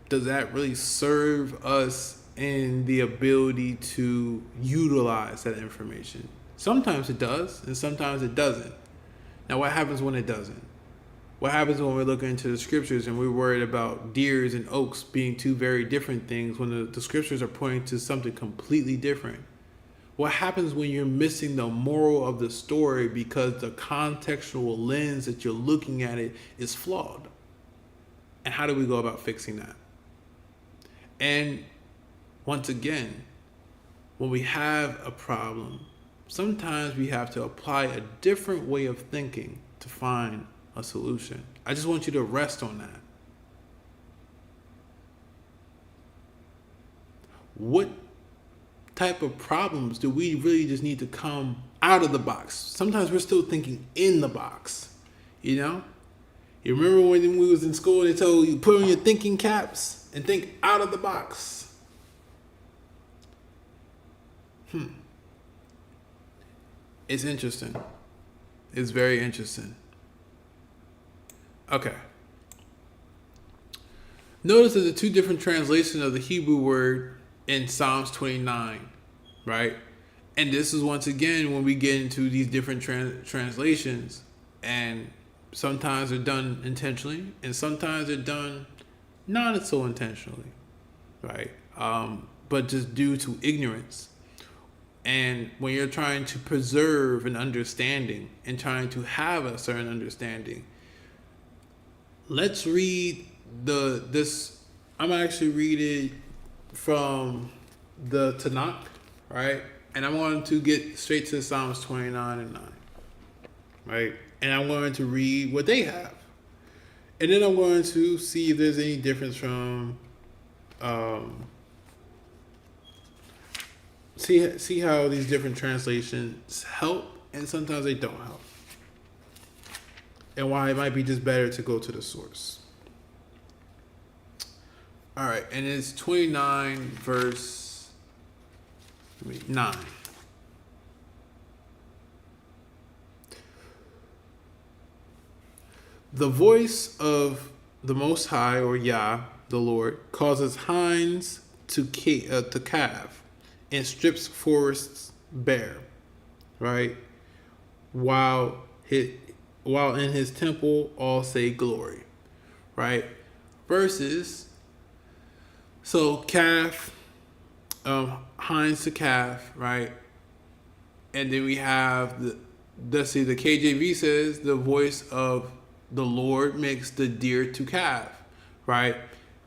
does that really serve us in the ability to utilize that information? Sometimes it does, and sometimes it doesn't. Now, what happens when it doesn't? What happens when we're looking into the scriptures and we're worried about deers and oaks being two very different things when the scriptures are pointing to something completely different? What happens when you're missing the moral of the story because the contextual lens that you're looking at it is flawed? And how do we go about fixing that? And once again, when we have a problem, sometimes we have to apply a different way of thinking to find a solution. I just want you to rest on that. What type of problems do we really just need to come out of the box? Sometimes we're still thinking in the box, you know? You remember when we was in school, they told you put on your thinking caps and think out of the box. It's interesting. It's very interesting. Okay. Notice that the two different translations of the Hebrew word in Psalms 29, right? And this is once again when we get into these different translations and Sometimes they're done intentionally, and sometimes they're done not so intentionally, right? But just due to ignorance. And when you're trying to preserve an understanding and trying to have a certain understanding, let's read this. I'm gonna actually read it from the Tanakh, right? And I'm going to get straight to Psalms 29 and 9, right? And I'm going to read what they have. And then I'm going to see if there's any difference from, see how these different translations help and sometimes they don't help. And why it might be just better to go to the source. All right, and it's 29 verse 9. The voice of the Most High, or Yah, the Lord, causes hinds to calve and strips forests bare, right? While in his temple all say glory, right? Versus, so calf, hinds to calf, right? And then we have the KJV says the voice of the Lord makes the deer to calve, right?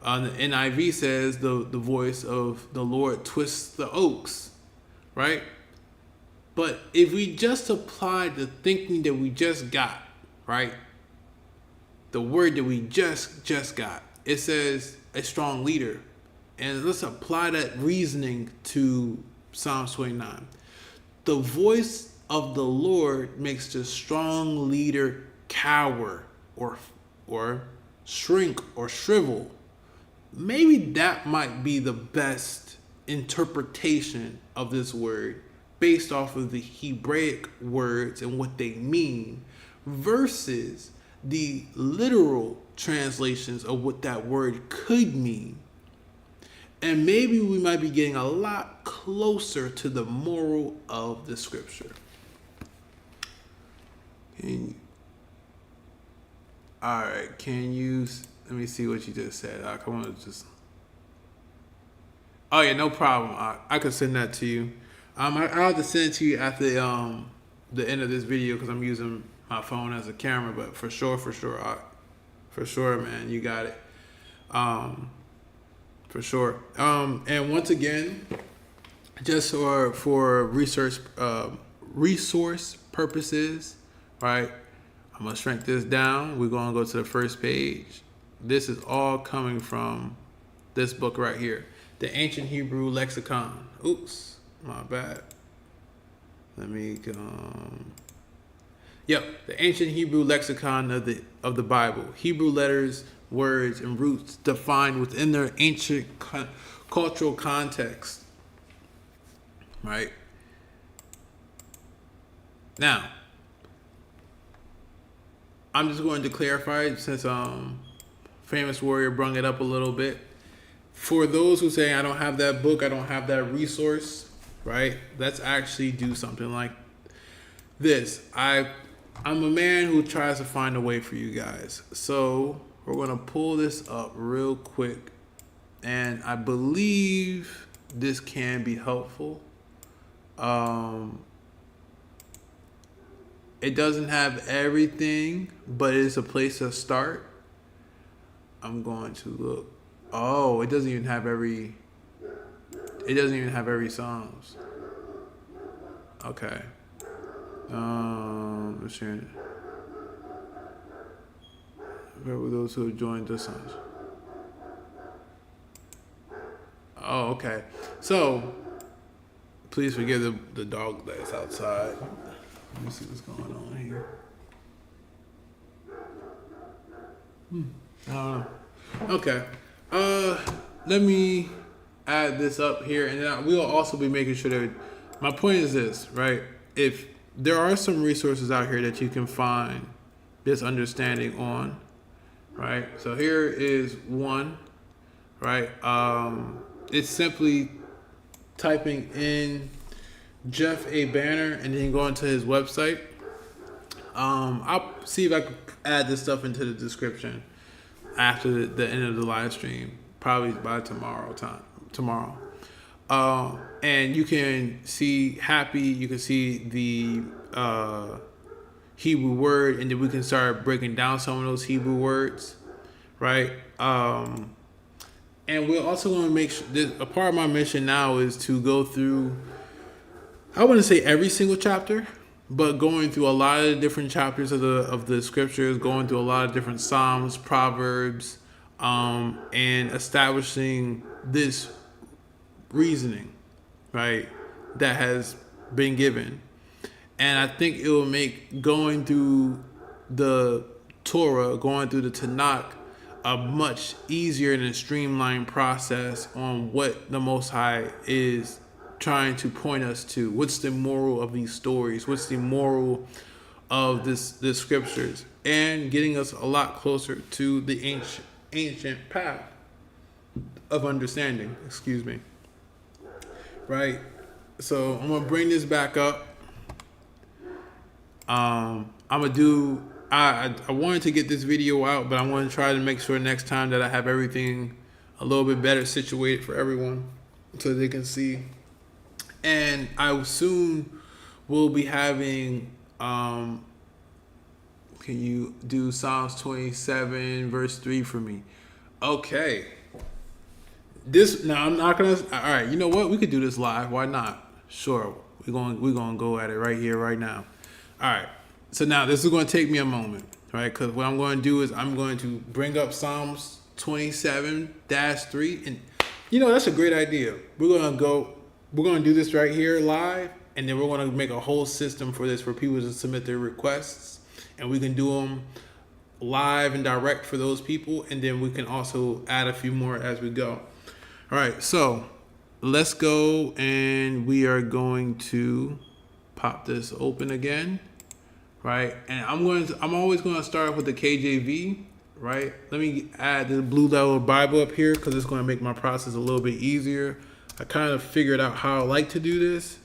The NIV says the voice of the Lord twists the oaks, right? But if we just apply the thinking that we just got, right? The word that we just got, it says a strong leader. And let's apply that reasoning to Psalms 29. The voice of the Lord makes the strong leader cower or shrink or shrivel. Maybe that might be the best interpretation of this word based off of the Hebraic words and what they mean versus the literal translations of what that word could mean. And maybe we might be getting a lot closer to the moral of the scripture. All right, let me see what you just said. I want to just. Oh yeah, no problem. I could send that to you. I'll have to send it to you at the end of this video because I'm using my phone as a camera. But for sure, man, you got it. For sure. And once again, just for resource purposes, right? I'm gonna shrink this down. We're gonna go to the first page. This is all coming from this book right here, the Ancient Hebrew Lexicon. Oops, my bad. Let me go. Yep, the Ancient Hebrew Lexicon of the Bible. Hebrew letters, words, and roots defined within their ancient cultural context. Right? Now, I'm just going to clarify since Famous Warrior brung it up a little bit. For those who say I don't have that book, I don't have that resource, right? Let's actually do something like this. I'm a man who tries to find a way for you guys. So we're going to pull this up real quick. And I believe this can be helpful. It doesn't have everything, but it's a place to start. I'm going to look. Oh, it doesn't even have every Psalms. Okay. Let's share it. Where were those who have joined the Psalms? Oh, okay. So, please forgive the dog that's outside. Let me see what's going on here. I don't know. Okay. Let me add this up here, and then we'll also be making sure that. My point is this, right? If there are some resources out here that you can find this understanding on, right? So here is one, right? It's simply typing in Jeff A. Banner and then going to his website. I'll see if I can add this stuff into the description after the end of the live stream, probably by tomorrow. And you can see happy, you can see the Hebrew word, and then we can start breaking down some of those Hebrew words, right? And we're also going to make sure this, a part of my mission now is to go through, I wouldn't say every single chapter, but going through a lot of the different chapters of the scriptures, going through a lot of different Psalms, Proverbs, and establishing this reasoning, right, that has been given. And I think it will make going through the Torah, going through the Tanakh, a much easier and a streamlined process on what the Most High is trying to point us to. What's the moral of these stories? What's the moral of the scriptures? And getting us a lot closer to the ancient path of understanding. Excuse me. Right? So I'm gonna bring this back up. I'm gonna do. I wanted to get this video out, but I want to try to make sure next time that I have everything a little bit better situated for everyone, so they can see. And I soon will be having. Can you do Psalms 27 verse 3 for me? Okay. This now I'm not gonna. All right, you know what? We could do this live. Why not? Sure. We're gonna go at it right here, right now. All right. So now this is going to take me a moment, right? Because what I'm going to do is I'm going to bring up Psalms 27-3, and that's a great idea. We're going to do this right here live, and then we're going to make a whole system for this for people to submit their requests, and we can do them live and direct for those people, and then we can also add a few more as we go. All right, so let's go, and we are going to pop this open again. Right, and I'm always going to start with the KJV, right? Let me add the Blue Letter Bible up here because it's going to make my process a little bit easier. I kind of figured out how I like to do this.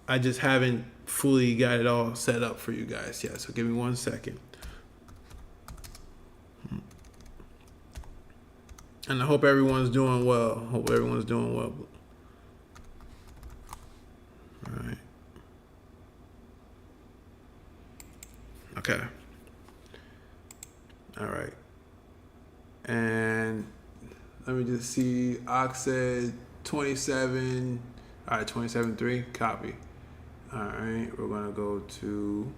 I just haven't fully got it all set up for you guys yet. So give me 1 second. And I hope everyone's doing well. All right. Okay. All right. And let me just see. Ox said 27. All right, 27.3. Copy. All right. We're going to go to.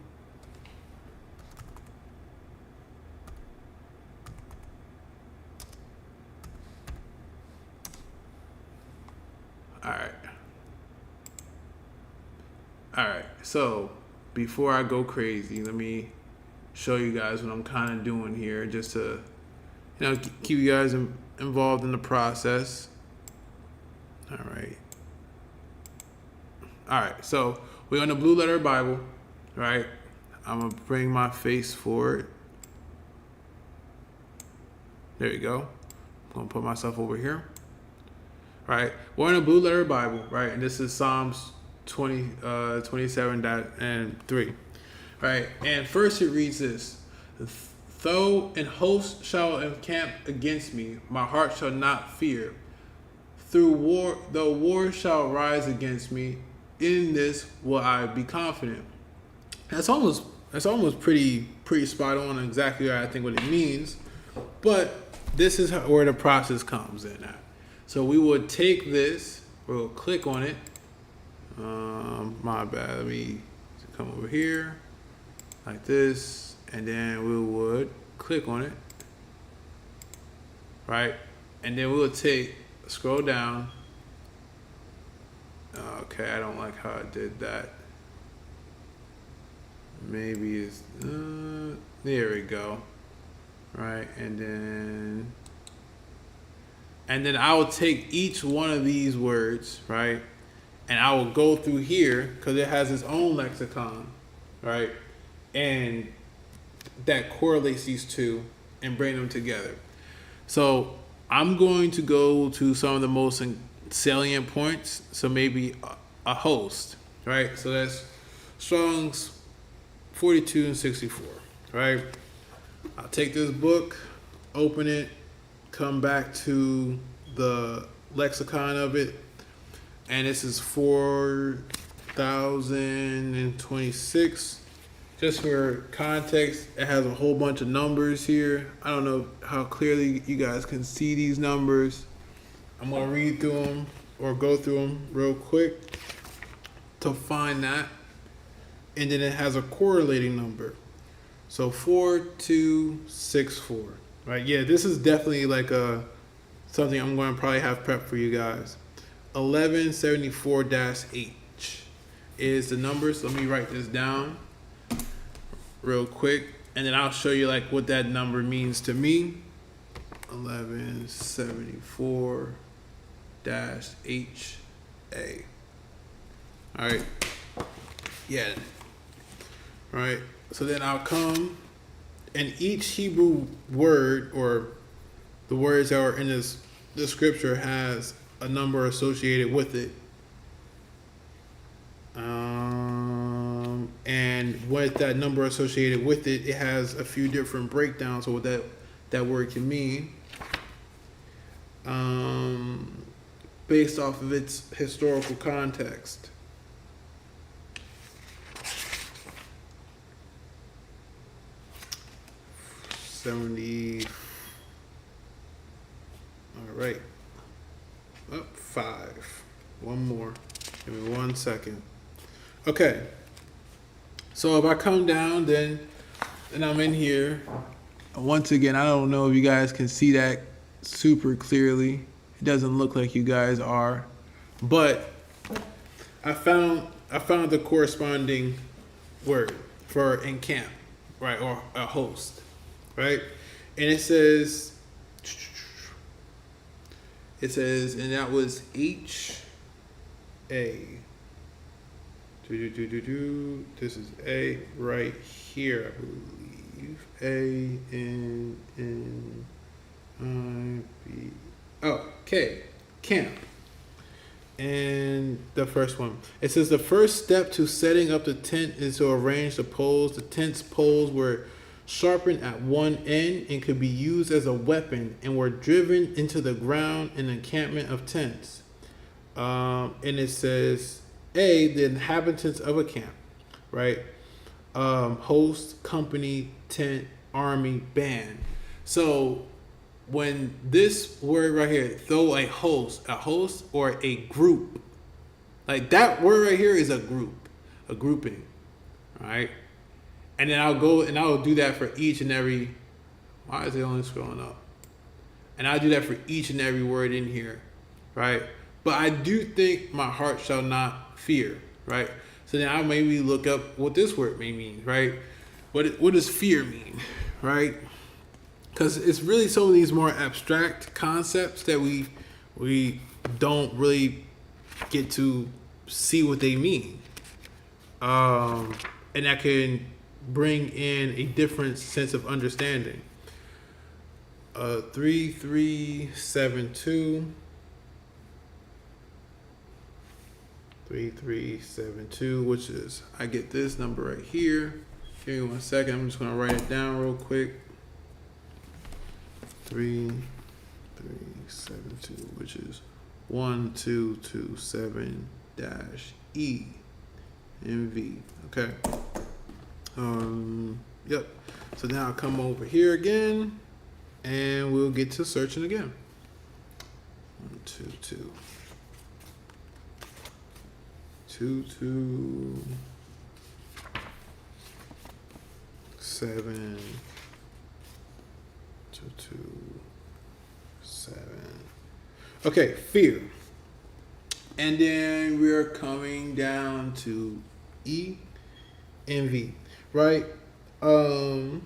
All right. All right. So before I go crazy, let me show you guys what I'm kind of doing here, just to keep you guys involved in the process. All right, so we're on the Blue Letter Bible, right? I'm gonna bring my face forward. There you go. I'm gonna put myself over here. Right, we're in the Blue Letter Bible, right? And this is Psalms 27-3. Right, and first it reads this: though an host shall encamp against me, my heart shall not fear. Though war shall rise against me, in this will I be confident. That's almost pretty spot on exactly what I think what it means. But this is where the process comes in at. So we would take this, we'll click on it. My bad, let me come over here. Like this, and then we would click on it, right? And then we'll scroll down. Okay, I don't like how I did that. Maybe it's, there we go. Right, and then I will take each one of these words, right? And I will go through here because it has its own lexicon, right? And that correlates these two and bring them together. So I'm going to go to some of the most salient points. So maybe a host, right? So that's Strong's 42 and 64, right? I'll take this book, open it, come back to the lexicon of it, and this is 4026. Just for context, it has a whole bunch of numbers here. I don't know how clearly you guys can see these numbers. I'm gonna read through them or go through them real quick to find that. And then it has a correlating number. So 4264, right? Yeah, this is definitely like something I'm going to probably have prepped for you guys. 1174-H is the number. So let me write this down real quick, and then I'll show you like what that number means to me. 1174-HA. All right. Yeah. All right. So then I'll come, and each Hebrew word, or the words that are in this scripture, has a number associated with it. And with that number associated with it, it has a few different breakdowns of what that word can mean, based off of its historical context. All right. Up 5. One more. Give me 1 second. Okay. So if I come down, then and I'm in here. Once again, I don't know if you guys can see that super clearly. It doesn't look like you guys are, but I found the corresponding word for encamp, right, or a host, right? And it says, and that was H-A. This is A right here, I believe. A-N-N-I-B. Oh, K. Camp. And the first one. It says the first step to setting up the tent is to arrange the poles. The tent's poles were sharpened at one end and could be used as a weapon and were driven into the ground in an encampment of tents. And it says, A, the inhabitants of a camp, right? Host, company, tent, army, band. So when this word right here, throw a host or a group, like that word right here is a group, a grouping, right? And then I'll go and I'll do that for each and every, why is it only scrolling up? And I'll do that for each and every word in here, right? But I do think my heart shall not fear, right? So then I'll maybe look up what this word may mean, right? What does fear mean, right? Because it's really some of these more abstract concepts that we don't really get to see what they mean. And that can bring in a different sense of understanding. 3372. 3372, which is, I get this number right here. Give me 1 second. I'm just going to write it down real quick. 3372, which is 1227-E and V. Okay. Yep. So now I'll come over here again, and we'll get to searching again. 122. 227. 227. Okay, fear. And then we're coming down to E and V, right? The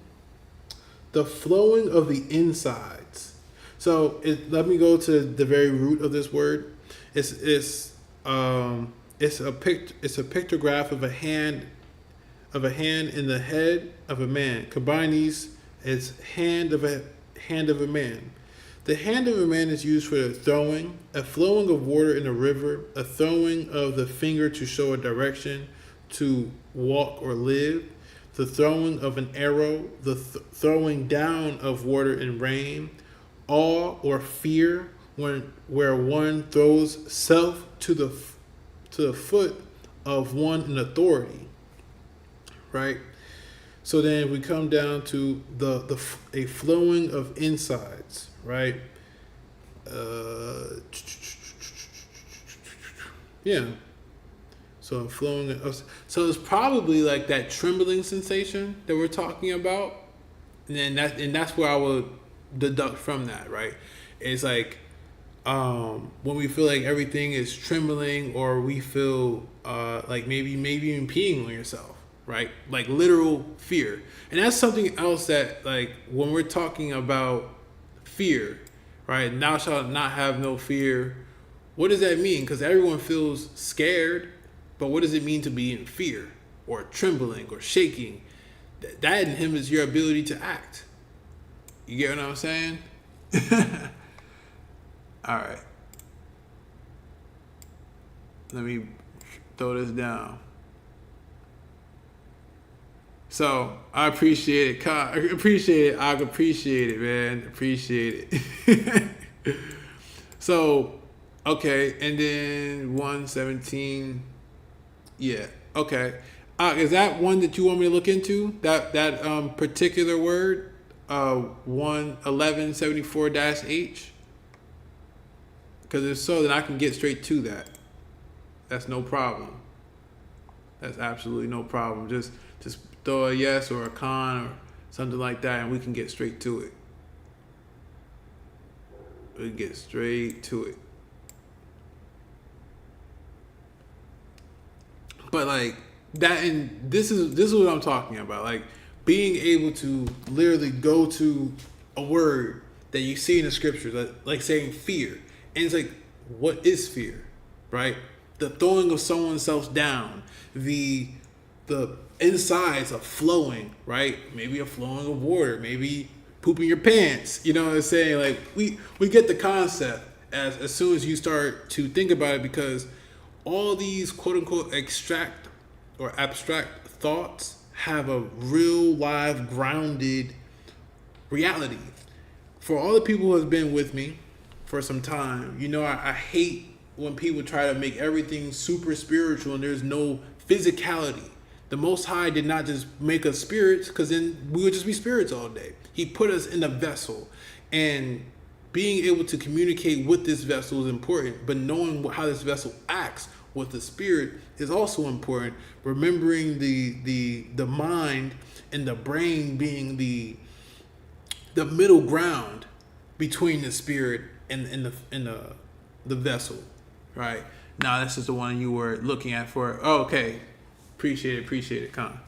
flowing of the insides. So let me go to the very root of this word. It's a pictograph of a hand in the head of a man. Combine these as hand of a man. The hand of a man is used for the throwing, a flowing of water in a river, a throwing of the finger to show a direction, to walk or live. the throwing of an arrow, the throwing down of water and rain, awe or fear, where one throws self to the foot of one in authority, right? So then we come down to the a flowing of insides, right? Uh, yeah. So flowing. So it's probably like that trembling sensation that we're talking about, and that's where I would deduct from that, right? It's like when we feel like everything is trembling, or we feel like maybe even peeing on yourself, right? Like literal fear, and that's something else that, like, when we're talking about fear, right? Thou shalt not have no fear. What does that mean? Because everyone feels scared, but what does it mean to be in fear or trembling or shaking? That in him is your ability to act. You get what I'm saying? All right. Let me throw this down. So I appreciate it. I appreciate it, man. Appreciate it. So, okay, and then 117. Yeah. Okay. Is that one that you want me to look into? That particular word, 11174-H. Because if so, then I can get straight to that. That's no problem. That's absolutely no problem. Just throw a yes or a con or something like that, and we can get straight to it. We can get straight to it. But like that, and this is what I'm talking about. Like being able to literally go to a word that you see in the scriptures, like saying fear, and it's like, what is fear, right? The throwing of someone's self down, the insides are flowing, right? Maybe a flowing of water, maybe pooping your pants. You know what I'm saying? Like we get the concept as soon as you start to think about it, because all these quote unquote abstract thoughts have a real live grounded reality. For all the people who have been with me for some time, you know, I hate when people try to make everything super spiritual and there's no physicality. The Most High did not just make us spirits, because then we would just be spirits all day. He put us in a vessel, and being able to communicate with this vessel is important, but knowing how this vessel acts with the spirit is also important. Remembering the mind and the brain being the middle ground between the spirit and the vessel, right? Now this is the one you were looking at for. Oh, okay, appreciate it, Con.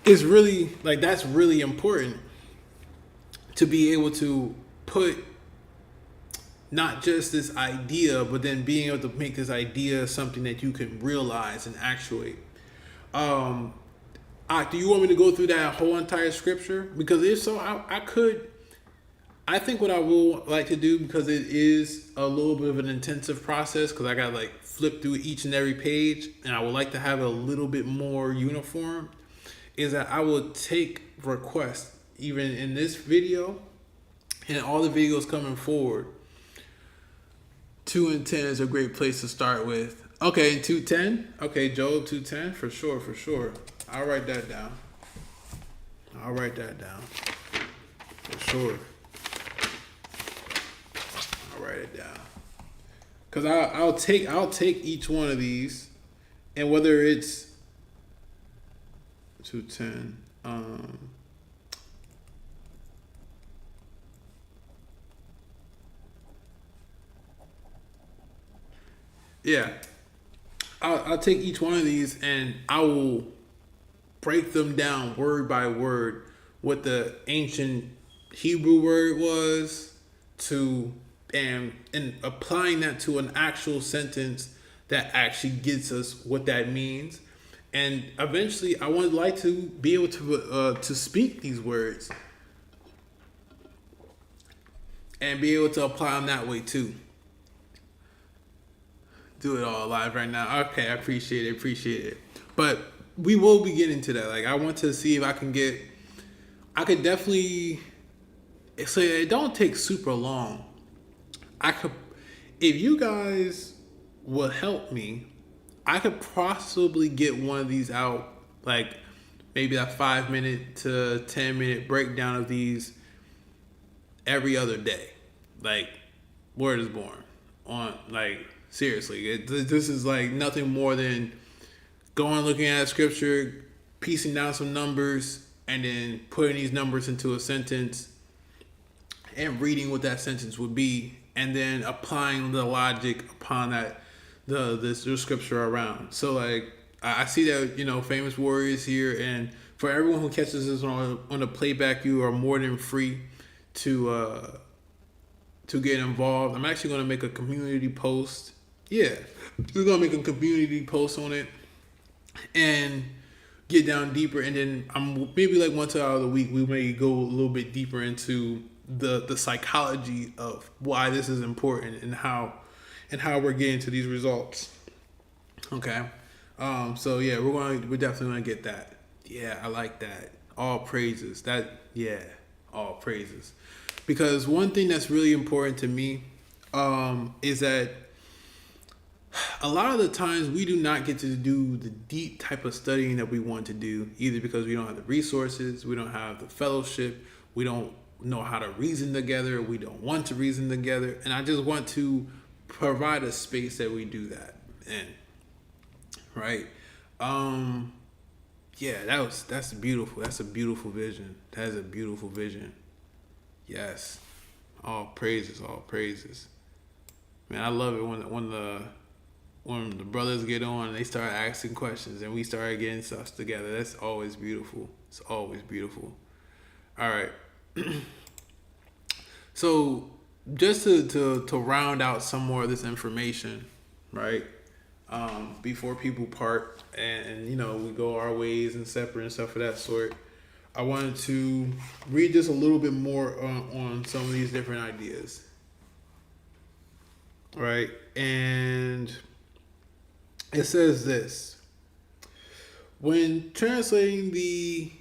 It's really like, that's really important to be able to put not just this idea, but then being able to make this idea something that you can realize and actuate. Do you want me to go through that whole entire scripture? Because if so, I could. I think what I will like to do, because it is a little bit of an intensive process, because I got like flip through each and every page, and I would like to have it a little bit more uniform, is that I will take requests even in this video and all the videos coming forward. 2 and 10 is a great place to start with. Okay, 2:10. Okay, Job 2:10 for sure. I'll write that down. For sure. I'll write it down. Cause I'll take each one of these, and whether it's 2:10, yeah, I'll take each one of these and I will break them down word by word, what the ancient Hebrew word was, to and applying that to an actual sentence that actually gets us what that means. And eventually I would like to be able to speak these words and be able to apply them that way too. Do it all live right now. Okay, I appreciate it. But we will be getting to that. Like, I want to see if I can get. I could definitely. So it don't take super long. I could, if you guys will help me, I could possibly get one of these out, like maybe a 5 minute to 10 minute breakdown of these every other day. Like, Word is Born on, like, seriously, this is like nothing more than going looking at scripture, piecing down some numbers, and then putting these numbers into a sentence and reading what that sentence would be, and then applying the logic upon that the scripture around. So like I see that, famous warriors here, and for everyone who catches this on the playback, you are more than free to get involved. I'm actually going to make a community post. Yeah, we're going to make a community post on it and get down deeper. And then I'm maybe like once out of the week, we may go a little bit deeper into the psychology of why this is important and how we're getting to these results. Okay. So yeah, we're definitely gonna get that. Yeah, I like that. All praises. All praises. Because one thing that's really important to me is that a lot of the times we do not get to do the deep type of studying that we want to do, either because we don't have the resources, we don't have the fellowship, we don't know how to reason together, we don't want to reason together, and I just want to provide a space that we do that in. Right? Yeah, that's beautiful. That's a beautiful vision. That is a beautiful vision. Yes. All praises, all praises. Man, I love it when the brothers get on and they start asking questions and we start getting stuff together. That's always beautiful. It's always beautiful. All right. So just to round out some more of this information, right? Before people part and we go our ways and separate and stuff of that sort, I wanted to read just a little bit more on some of these different ideas, right? And it says this: when translating the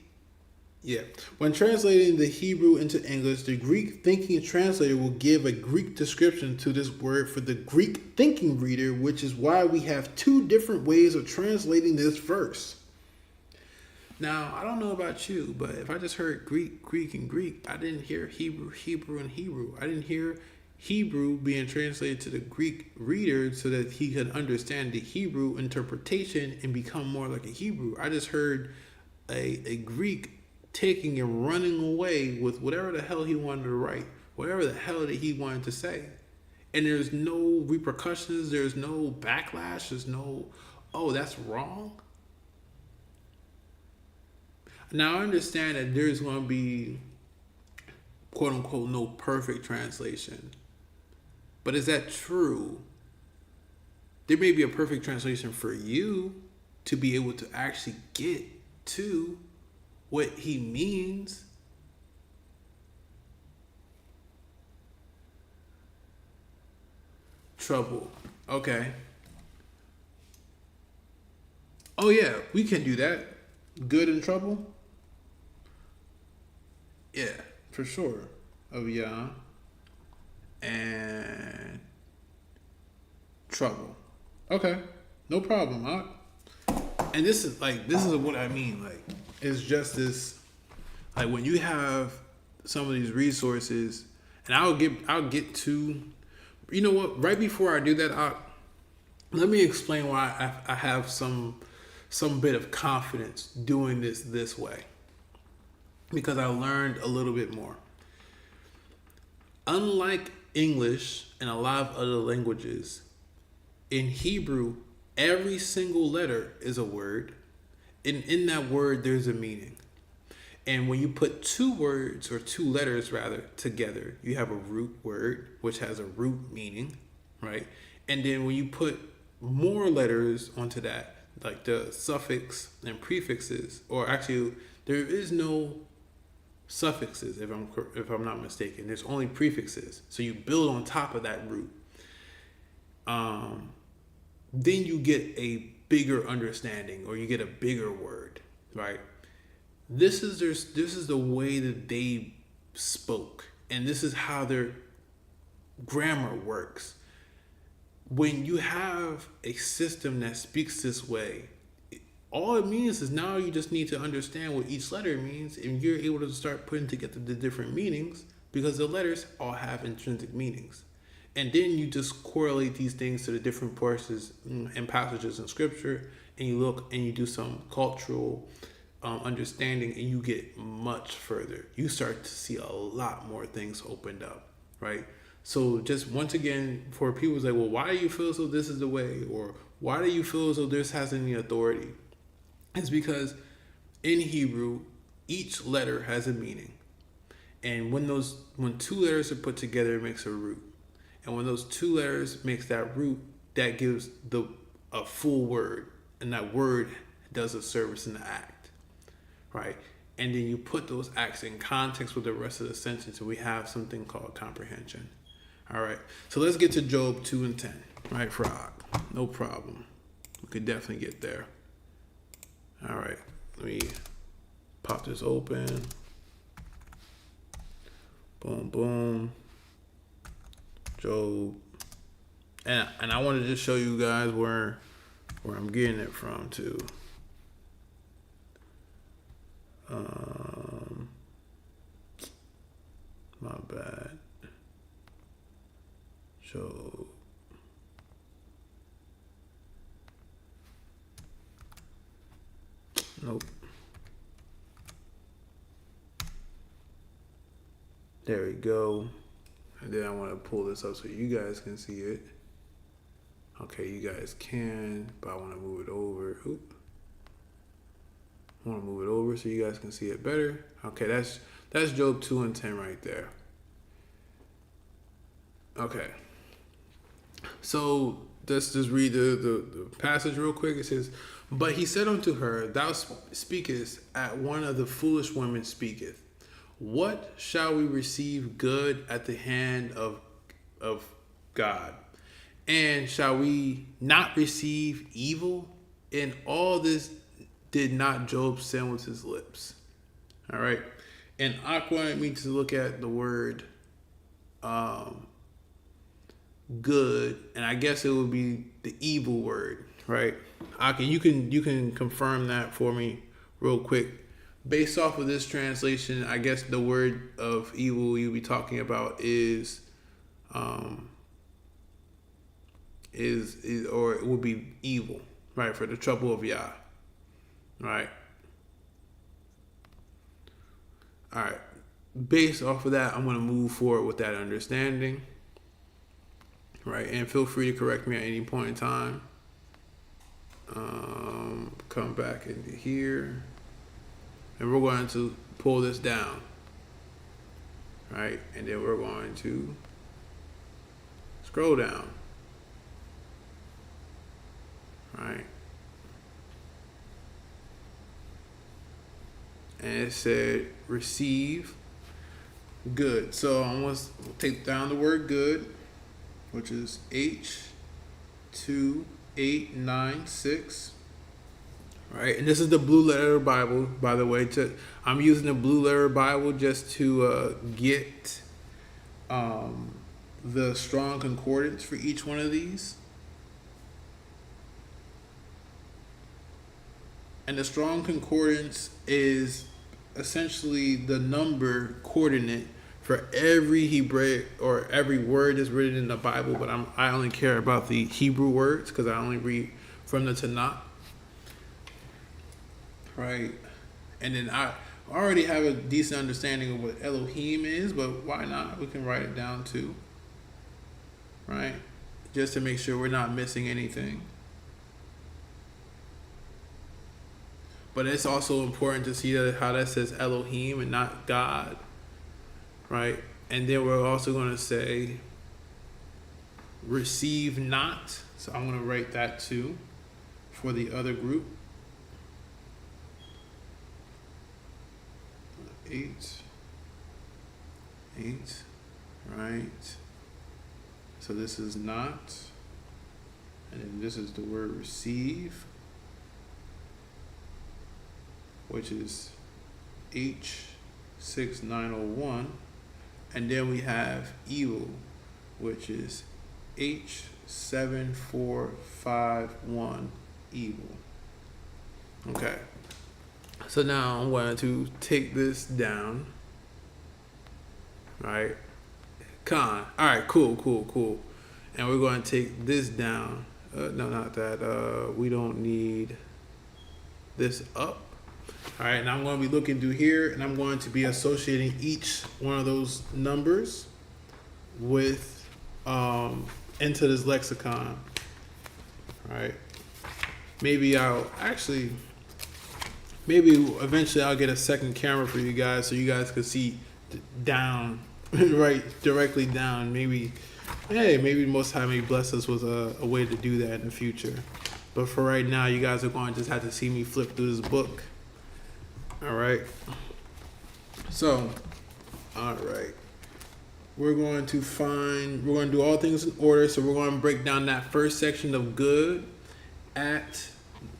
Hebrew into English, the Greek thinking translator will give a Greek description to this word for the Greek thinking reader, which is why we have two different ways of translating this verse. Now, I don't know about you, but if I just heard Greek, and Greek, I didn't hear Hebrew, and Hebrew. I didn't hear Hebrew being translated to the Greek reader so that he could understand the Hebrew interpretation and become more like a Hebrew. I just heard a Greek taking and running away with whatever the hell he wanted to write, whatever the hell that he wanted to say. And there's no repercussions, there's no backlash, there's no, oh, that's wrong. Now, I understand that there's going to be, quote unquote, no perfect translation. But is that true? There may be a perfect translation for you to be able to actually get to what he means. Trouble. Okay. Oh yeah, we can do that. Good and trouble. Yeah, for sure. Oh yeah. And trouble. Okay. No problem, huh? And this is what I mean. Like, it's just this, like, when you have some of these resources, and I'll get to, you know what? Right before I do that, let me explain why I have some bit of confidence doing this way, because I learned a little bit more. Unlike English and a lot of other languages, in Hebrew, every single letter is a word, and in that word there's a meaning. And when you put two words, or two letters rather, together, you have a root word which has a root meaning, right? And then when you put more letters onto that, like the suffix and prefixes, or actually there is no suffixes if I'm not mistaken. There's only prefixes. So you build on top of that root. Then you get a bigger understanding, or you get a bigger word, right? This is the way that they spoke, and this is how their grammar works. When you have a system that speaks this way, all it means is now you just need to understand what each letter means, and you're able to start putting together the different meanings because the letters all have intrinsic meanings. And then you just correlate these things to the different portions and passages in scripture, and you look and you do some cultural understanding, and you get much further. You start to see a lot more things opened up, right? So just once again, for people who's like, well, why do you feel as though this is the way? Or why do you feel as though this has any authority? It's because in Hebrew, each letter has a meaning. And when two letters are put together, it makes a root. And when those two letters makes that root, that gives a full word. And that word does a service in the act, right? And then you put those acts in context with the rest of the sentence, and we have something called comprehension. All right, so let's get to Job 2 and 10, right, Frog? No problem. We could definitely get there. All right, let me pop this open. Boom, boom. Job. And I wanted to just show you guys where I'm getting it from, too. My bad. Job. Nope. There we go. And then I want to pull this up so you guys can see it. Okay, you guys can, but I want to move it over. Oop. I want to move it over so you guys can see it better. Okay, that's Job 2 and 10 right there. Okay. So let's just read the passage real quick. It says, but he said unto her, thou speakest at one of the foolish women speaketh. What shall we receive good at the hand of God? And shall we not receive evil? In all this did not Job sin with his lips. All right. And I wanted me to look at the word good, and I guess it would be the evil word, right? You can confirm that for me real quick. Based off of this translation, I guess the word of evil you'll be talking about is or it would be evil, right? For the trouble of Yah, right? All right. Based off of that, I'm going to move forward with that understanding, right? And feel free to correct me at any point in time. Come back into here, and we're going to pull this down, right? And then we're going to scroll down, right? And it said receive good. So I'm going to take down the word good, which is H2896. Right, and this is the Blue Letter Bible, by the way. I'm using the Blue Letter Bible just to get the strong concordance for each one of these. And the strong concordance is essentially the number coordinate for every Hebraic or every word that's written in the Bible. But I only care about the Hebrew words because I only read from the Tanakh. Right, and then I already have a decent understanding of what Elohim is, but why not? We can write it down too, right? Just to make sure we're not missing anything. But it's also important to see how that says Elohim and not God, right? And then we're also going to say receive not. So I'm going to write that too for the other group. 8, right? So this is not, and then this is the word receive. which is H6901. And then we have evil, which is H7451 evil. Okay. So now I'm going to take this down. Right? Con. All right, cool. And we're going to take this down. No, not that. We don't need this up. All right, and I'm going to be looking through here, and I'm going to be associating each one of those numbers with into this lexicon. All right. Maybe eventually I'll get a second camera for you guys so you guys can see down, right, directly down. Maybe most time He bless us with a way to do that in the future. But for right now, you guys are going to just have to see me flip through this book. All right. So, all right. We're going to do all things in order. So we're going to break down that first section of good at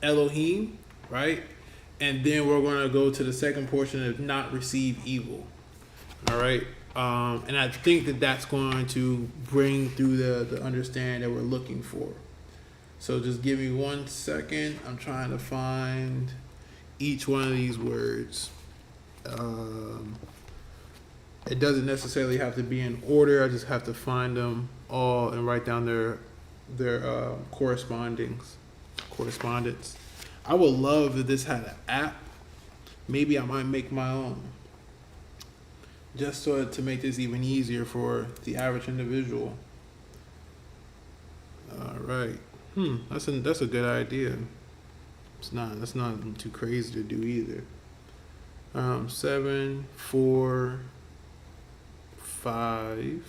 Elohim, right? And then we're going to go to the second portion of not receive evil. All right. And I think that that's going to bring through the understanding that we're looking for. So just give me 1 second. I'm trying to find each one of these words. It doesn't necessarily have to be in order. I just have to find them all and write down their correspondence. I would love if this had an app. Maybe I might make my own, just so to make this even easier for the average individual. All right. That's a good idea. That's not too crazy to do either. 7, 4, 5,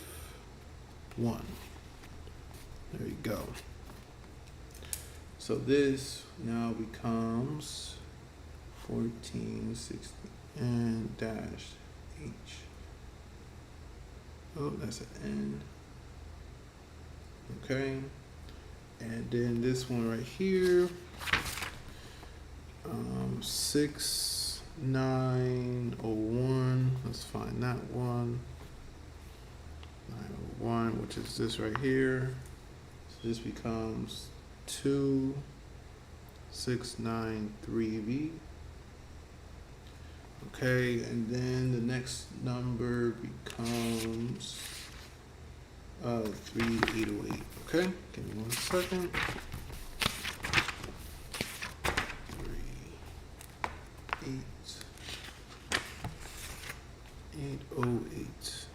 1. There you go. So this now becomes 14, 16, and dash H. Oh, that's an N. Okay. And then this one right here, 6901. Let's find that one. 901, which is this right here. So this becomes 2693V. Okay, and then the next number becomes 3808. Okay, give me 1 second. 3808.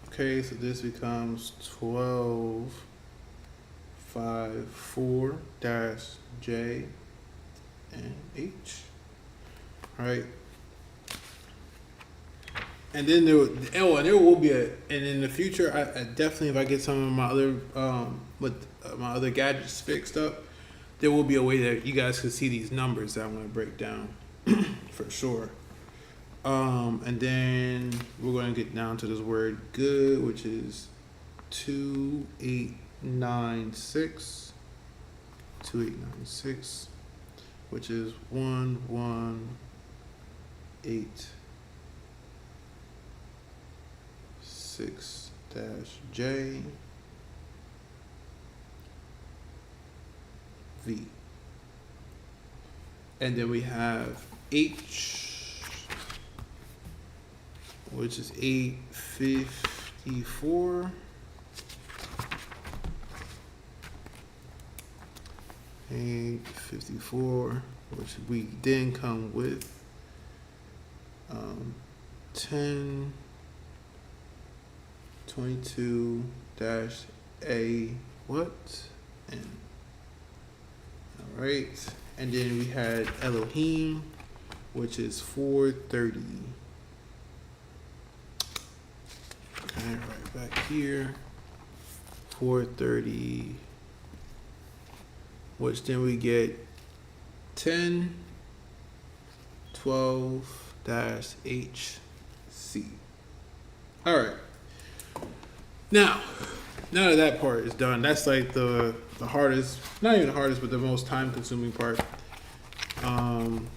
Okay, so this becomes 1254-J and H. All right. And then there will be and in the future, I definitely, if I get some of my other my other gadgets fixed up, there will be a way that you guys can see these numbers that I'm going to break down for sure. And then we're going to get down to this word good, which is 2896, which is 118-6-J V. And then we have H, which is 854. 854, which we then come with 1022-A what? N. All right, and then we had Elohim, which is 430. Okay, right back here, 430, which then we get 1012-HC. All right. Now, now that that part is done, that's like the hardest, not even the hardest, but the most time consuming part. Um,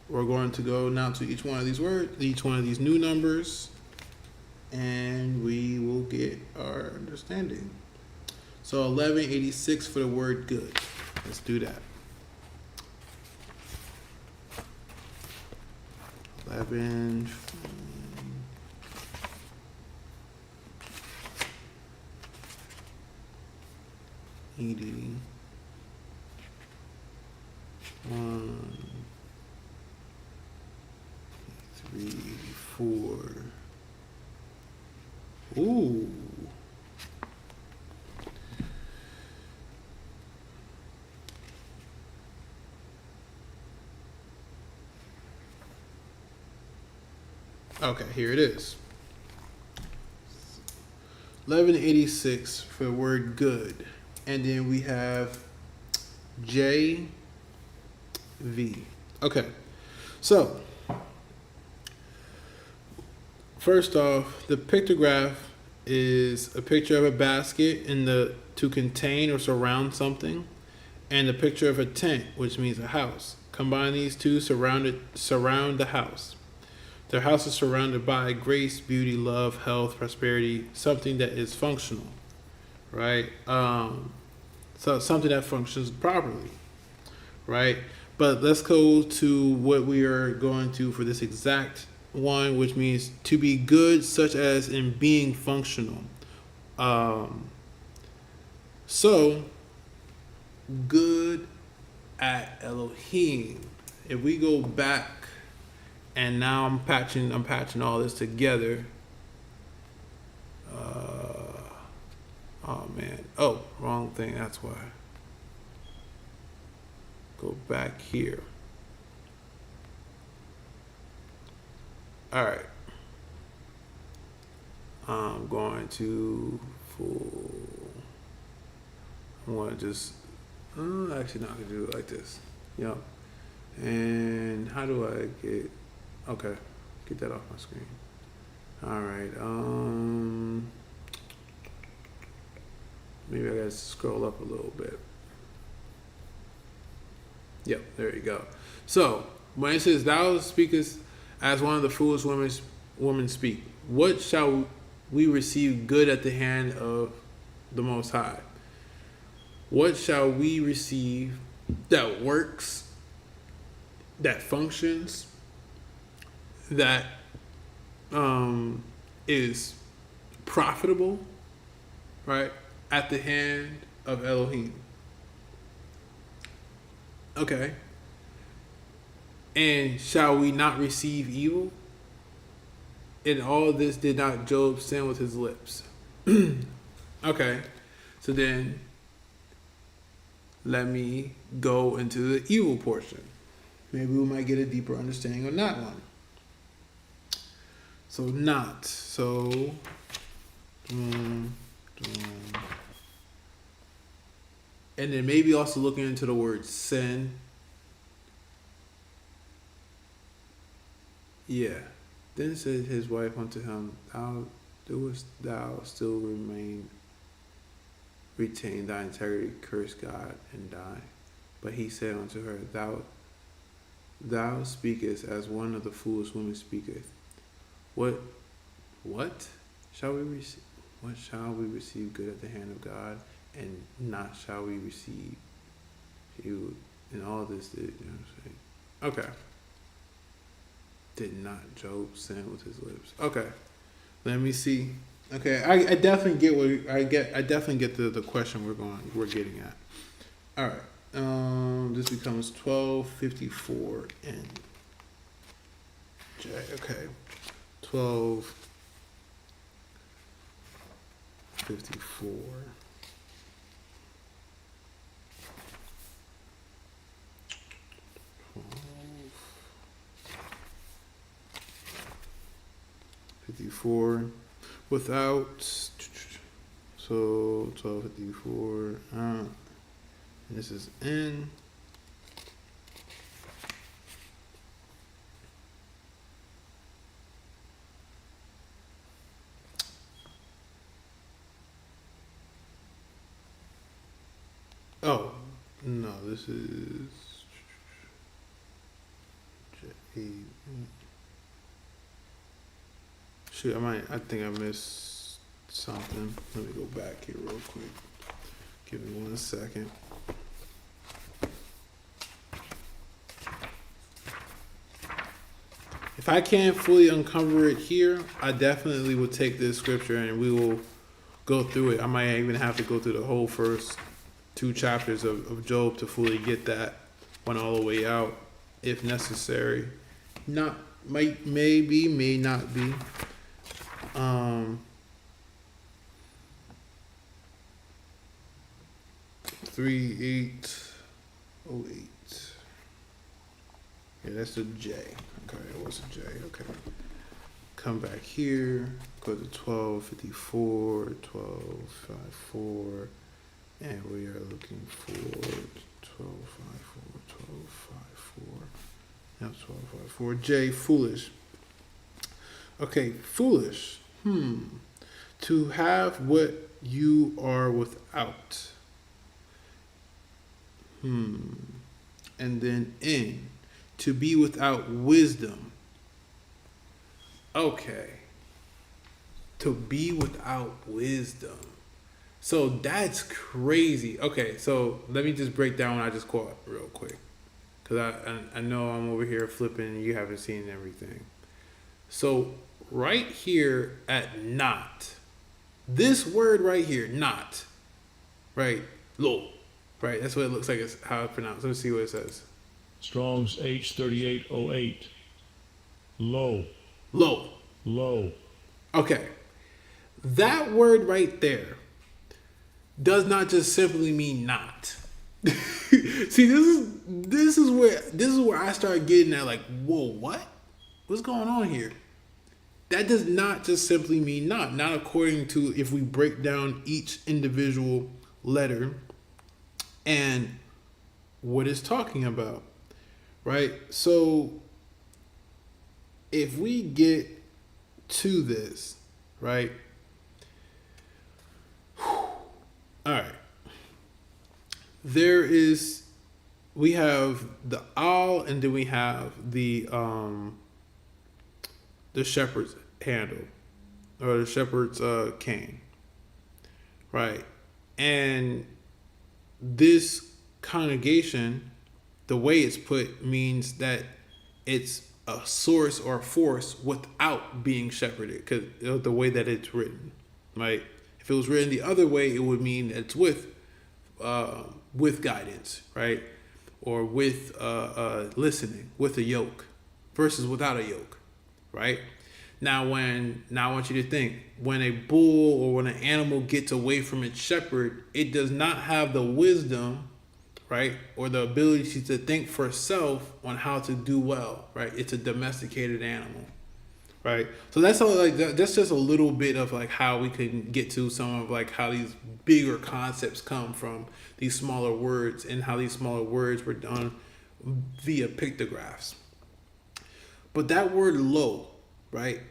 we're going to go now to each one of these words, each one of these new numbers, and we will get our understanding. So 1186 for the word good. Let's do that. 11. 80. 1, 3, 4. Ooh. Okay, here it is. 1186 for the word good. And then we have JV. Okay, so first off, the pictograph is a picture of a basket in the to contain or surround something, and the picture of a tent, which means a house. Combine these two, surround the house. Their house is surrounded by grace, beauty, love, health, prosperity, something that is functional, right? So something that functions properly, right? But let's go to what we are going to for this exact one, which means to be good, such as in being functional. So good at Elohim. If we go back, and now I'm patching all this together. Oh man. Oh, wrong thing. That's why. Go back here. All right. I'm going to full. I'm going to just. Actually, not going to do it like this. Yep. And how do I get? Okay, get that off my screen. All right. Maybe I gotta scroll up a little bit. Yep, there you go. So when it says, "Thou speakest as one of the foolish women speak," what shall we receive good at the hand of the Most High? What shall we receive that works, that functions, that is profitable, right, at the hand of Elohim? Okay. And shall we not receive evil? In all this did not Job sin with his lips? Okay. So then let me go into the evil portion. Maybe we might get a deeper understanding on that one. So not. So and then maybe also looking into the word sin. Yeah. Then said his wife unto him, doest thou still retain thy integrity, curse God and die? But he said unto her, Thou speakest as one of the foolish women speaketh. What shall we receive? What shall we receive good at the hand of God, and not shall we receive evil? And all this did, you know what I'm saying? Okay. Did not Job sin with his lips? Okay. Let me see. Okay, I definitely get what I definitely get the question we're getting at. All right. This becomes 1254 in J. Okay. 1254. 54 without, so 1254, and this is N. this is J. Shoot, I think I missed something. Let me go back here real quick. Give me 1 second. If I can't fully uncover it here, I definitely will take this scripture and we will go through it. I might even have to go through the whole first 2 chapters of Job to fully get that one all the way out, if necessary. Not might, maybe, may not be. 3808. Yeah, that's a J. Okay, it was a J. Okay. Come back here. Go to 1254, 1254. And we are looking for 1254, 1254. Now 1254. J, foolish. Okay, foolish. To have what you are without. And then N, to be without wisdom. Okay. To be without wisdom. So that's crazy. Okay, so let me just break down what I just caught real quick. Because I know I'm over here flipping and you haven't seen everything. So right here at not, this word right here, not, right? Lo, right? That's what it looks like. It's how it's pronounced. Let me see what it says. Strong's H3808. Low. Lo. Low. Okay. That word right there does not just simply mean not. See, this is where I start getting at, like, whoa, what? What's going on here? That does not just simply mean not according to if we break down each individual letter and what it's talking about, right? So if we get to this, right? All right. We have the owl, and then we have the shepherd's handle, or the shepherd's cane, right? And this congregation, the way it's put, means that it's a source or a force without being shepherded, because the way that it's written, right? If it was written the other way, it would mean that it's with guidance, right? Or with listening, with a yoke, versus without a yoke, right? Now I want you to think, when a bull or when an animal gets away from its shepherd, it does not have the wisdom, right? Or the ability to think for itself on how to do well, right? It's a domesticated animal, right? So that's all, like, that's just a little bit of like how we can get to some of like how these bigger concepts come from these smaller words, and how these smaller words were done via pictographs. But that word low, right,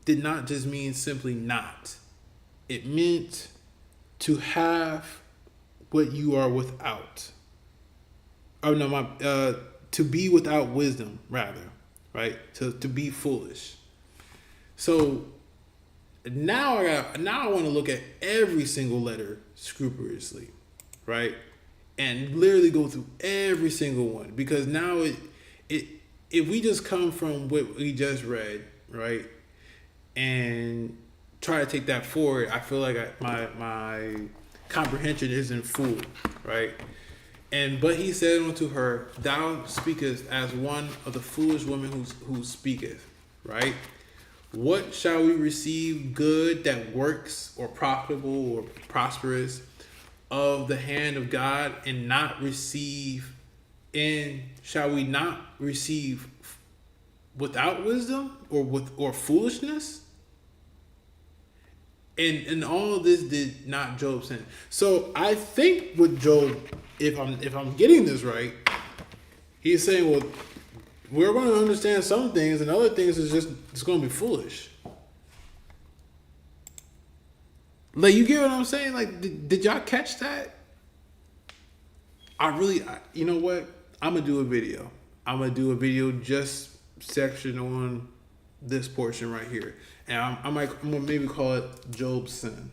did not just mean simply not. It meant to have what you are without. Oh no, to be without wisdom, rather, right? To be foolish. So now I want to look at every single letter scrupulously, right? And literally go through every single one, because now if we just come from what we just read, right, and try to take that forward, I feel like my comprehension isn't full, right? But he said unto her, thou speakest as one of the foolish women who speaketh, right? What shall we receive good that works, or profitable or prosperous of the hand of God, and not receive? And shall we not receive without wisdom, or foolishness? And all of this did not Job sin. So I think with Job, if I'm getting this right, he's saying, well, we're going to understand some things, and other things is just, it's going to be foolish. Like, you get what I'm saying? Like, did y'all catch that? You know what? I'm gonna do a video. I'm gonna do a video just section on this portion right here, and I'm gonna maybe call it Job's sin.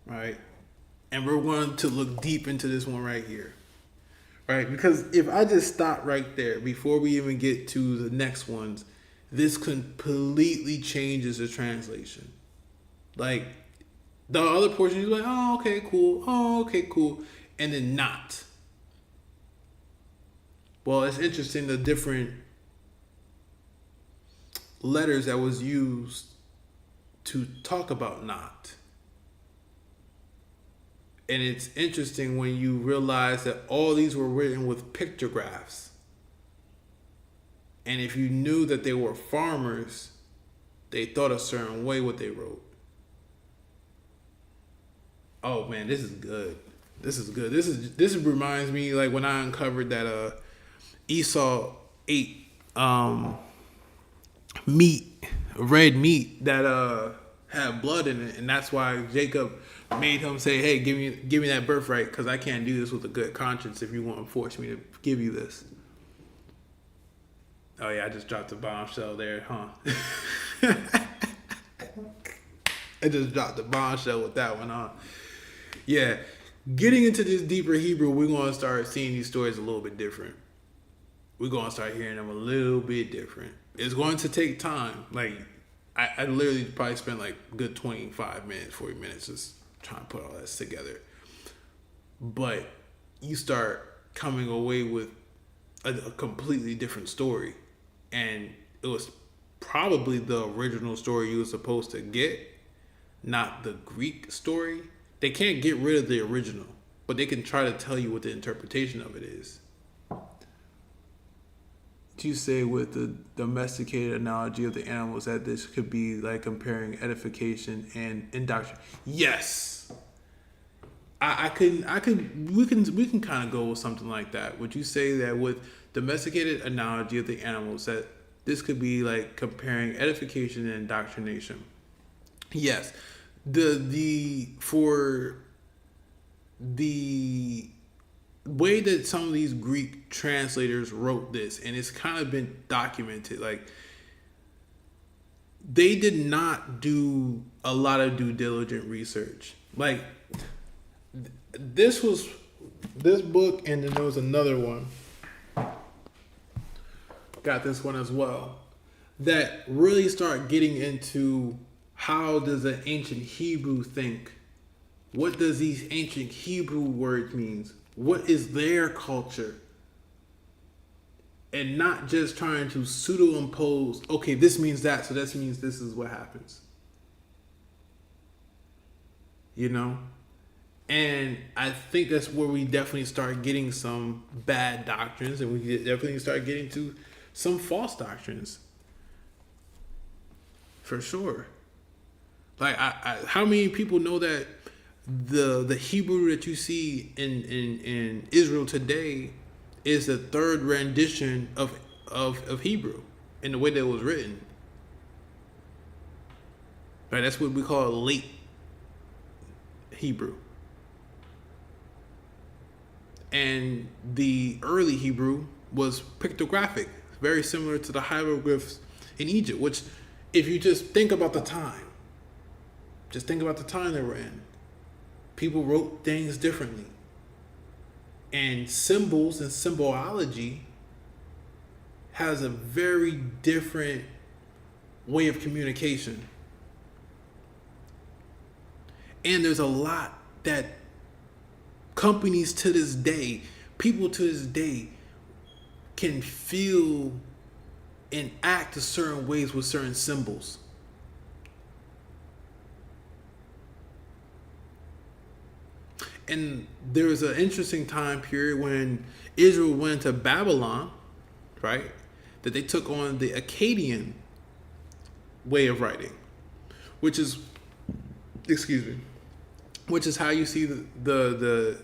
Right, and we're going to look deep into this one right here. Right, because if I just stop right there before we even get to the next ones, this completely changes the translation. Like the other portion is like, oh okay, cool, oh okay, cool, and then not. Well, it's interesting the different letters that was used to talk about not. And it's interesting when you realize that all these were written with pictographs. And if you knew that they were farmers, they thought a certain way what they wrote. Oh man, this is good. This is good. This reminds me like when I uncovered that Esau ate meat, red meat that had blood in it, and that's why Jacob made him say, "Hey, give me that birthright, because I can't do this with a good conscience. If you want to force me to give you this." Oh yeah, I just dropped a bombshell there, huh? I just dropped a bombshell with that one, huh? Yeah, getting into this deeper Hebrew, we're gonna start seeing these stories a little bit different. We're gonna start hearing them a little bit different. It's going to take time. Like I literally probably spent like a good 25 minutes, 40 minutes just trying to put all this together. But you start coming away with a completely different story. And it was probably the original story you were supposed to get, not the Greek story. They can't get rid of the original, but they can try to tell you what the interpretation of it is. You say with the domesticated analogy of the animals that this could be like comparing edification and indoctrination. Yes, we can kind of go with something like that. Would you say that with domesticated analogy of the animals that this could be like comparing edification and indoctrination? Yes, for the way that some of these Greek translators wrote this, and it's kind of been documented, like they did not do a lot of due diligent research. Like this book, and then there was another one. Got this one as well. That really start getting into how does an ancient Hebrew think? What does these ancient Hebrew words mean? What is their culture? And not just trying to pseudo-impose, okay, this means that, so this means this is what happens. You know? And I think that's where we definitely start getting some bad doctrines, and we definitely start getting to some false doctrines. For sure. Like, how many people know that the Hebrew that you see in Israel today is the third rendition of Hebrew in the way that it was written? Right, that's what we call late Hebrew. And the early Hebrew was pictographic, very similar to the hieroglyphs in Egypt, which if you just think about the time they were in. People wrote things differently. And symbols and symbology has a very different way of communication. And there's a lot that companies to this day, people to this day, can feel and act a certain ways with certain symbols. And there was an interesting time period when Israel went to Babylon, right? That they took on the Akkadian way of writing, which is how you see the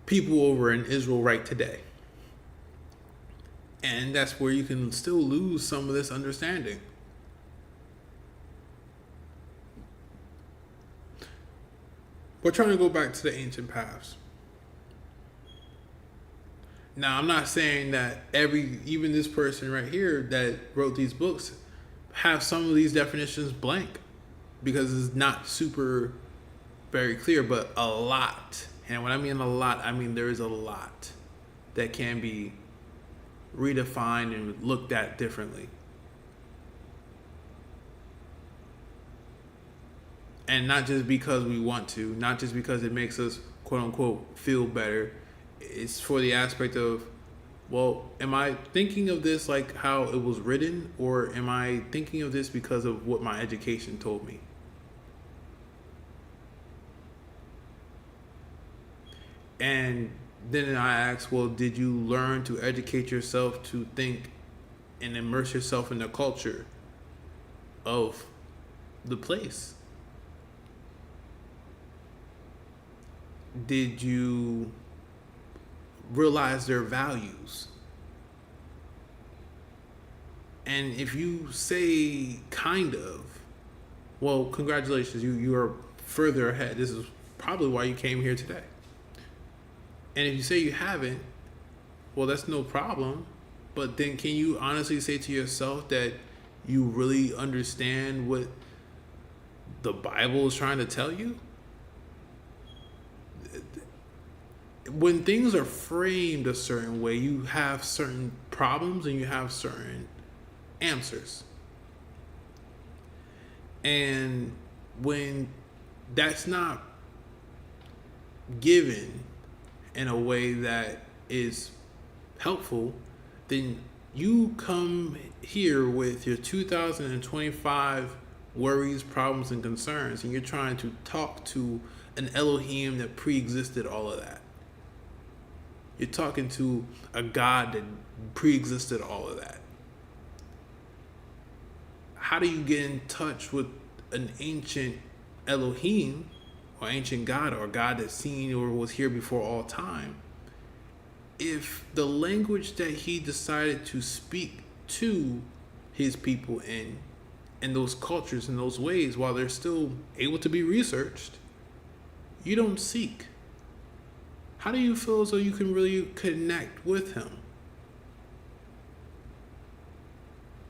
people over in Israel write today. And that's where you can still lose some of this understanding. we're trying to go back to the ancient paths. Now, I'm not saying that even this person right here that wrote these books have some of these definitions blank because it's not super very clear, but a lot. And when I mean a lot, I mean there is a lot that can be redefined and looked at differently. And not just because we want to, not just because it makes us quote unquote feel better. It's for the aspect of, well, am I thinking of this like how it was written, or am I thinking of this because of what my education told me? And then I ask, well, did you learn to educate yourself to think and immerse yourself in the culture of the place? Did you realize their values? And if you say kind of, well, congratulations, you are further ahead. This is probably why you came here today. And if you say you haven't, well, that's no problem. But then can you honestly say to yourself that you really understand what the Bible is trying to tell you? When things are framed a certain way, you have certain problems and you have certain answers. And when that's not given in a way that is helpful, then you come here with your 2025 worries, problems, and concerns, and you're trying to talk to an Elohim that pre-existed all of that. You're talking to a God that pre-existed all of that. How do you get in touch with an ancient Elohim or ancient God or a God that's seen or was here before all time if the language that he decided to speak to his people in those cultures in those ways, while they're still able to be researched, you don't seek? How do you feel as though you can really connect with him?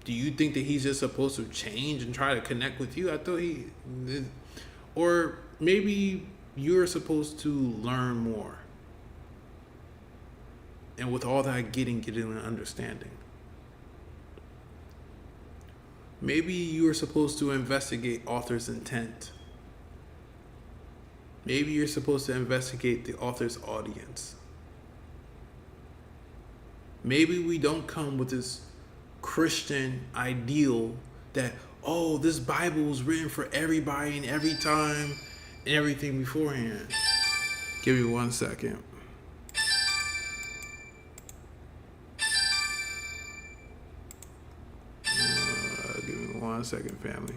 Do you think that he's just supposed to change and try to connect with you? I thought or maybe you're supposed to learn more. And with all that getting an understanding. Maybe you are supposed to investigate author's intent. Maybe you're supposed to investigate the author's audience. Maybe we don't come with this Christian ideal that, oh, this Bible was written for everybody and every time and everything beforehand. Give me 1 second. Give me 1 second, family.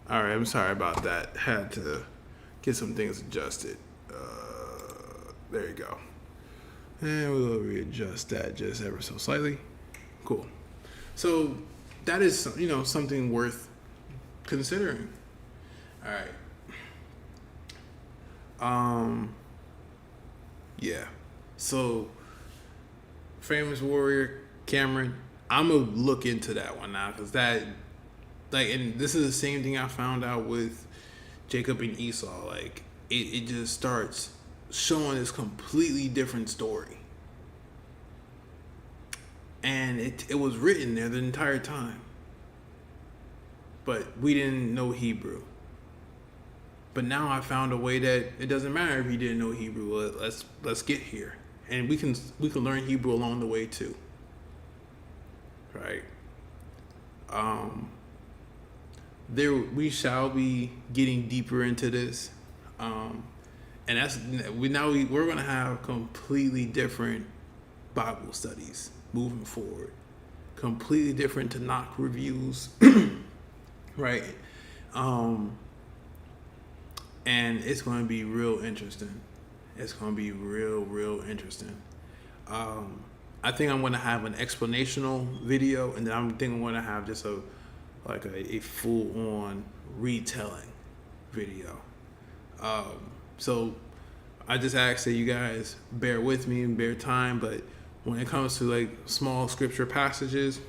All right, I'm sorry about that. Had to get some things adjusted. There you go. And we'll readjust that just ever so slightly. Cool. So that is, something worth considering. All right. Yeah. So, famous warrior Cameron, I'm gonna look into that one now because and this is the same thing I found out with Jacob and Esau. Like, it just starts showing this completely different story. And it was written there the entire time. But we didn't know Hebrew. But now I found a way that it doesn't matter if you didn't know Hebrew. Let's get here, and we can learn Hebrew along the way too. Right. There we shall be getting deeper into this, and we're gonna have completely different Bible studies moving forward, completely different Tanakh reviews, right? And it's going to be real interesting. It's going to be real interesting. I think I'm going to have an explanational video, and then I'm going to have just a full on retelling video. So I just ask that you guys bear with me and bear time, but when it comes to like small scripture passages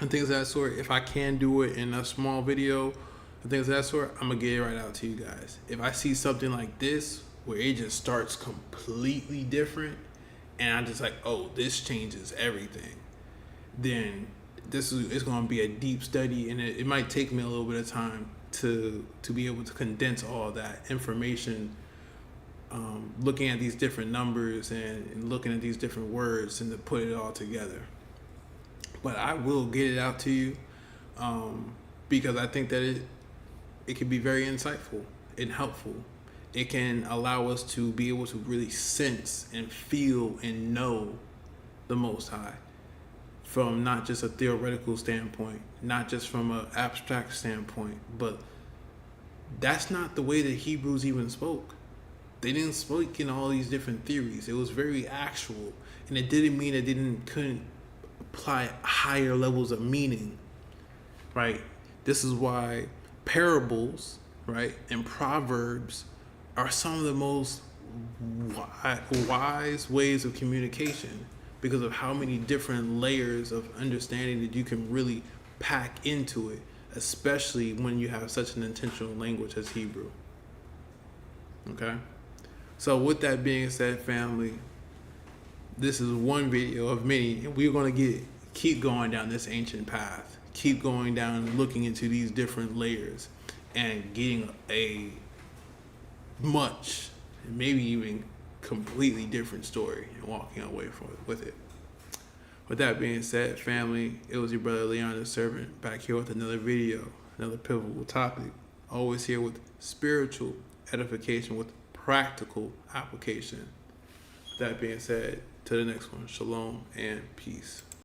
and things of that sort, if I can do it in a small video and things of that sort, I'm gonna get it right out to you guys. If I see something like this where it just starts completely different and I'm just like, oh, this changes everything, then it's gonna be a deep study, and it might take me a little bit of time to be able to condense all that information, looking at these different numbers and looking at these different words and to put it all together. But I will get it out to you, because I think that it can be very insightful and helpful. It can allow us to be able to really sense and feel and know the Most High from not just a theoretical standpoint, not just from an abstract standpoint, but that's not the way that Hebrews even spoke. They didn't speak in all these different theories. It was very actual, and it didn't mean it couldn't apply higher levels of meaning, right? This is why parables, right, and proverbs are some of the most wise ways of communication, because of how many different layers of understanding that you can really pack into it, especially when you have such an intentional language as Hebrew. Okay? So with that being said, family, this is one video of many, and we're going to keep going down this ancient path, keep going down and looking into these different layers and getting a much, maybe even completely different story and walking away with it. With that being said, family, it was your brother Leon the Servant, back here with another video, another pivotal topic, always here with spiritual edification with practical application. That being said, to the next one, shalom and peace.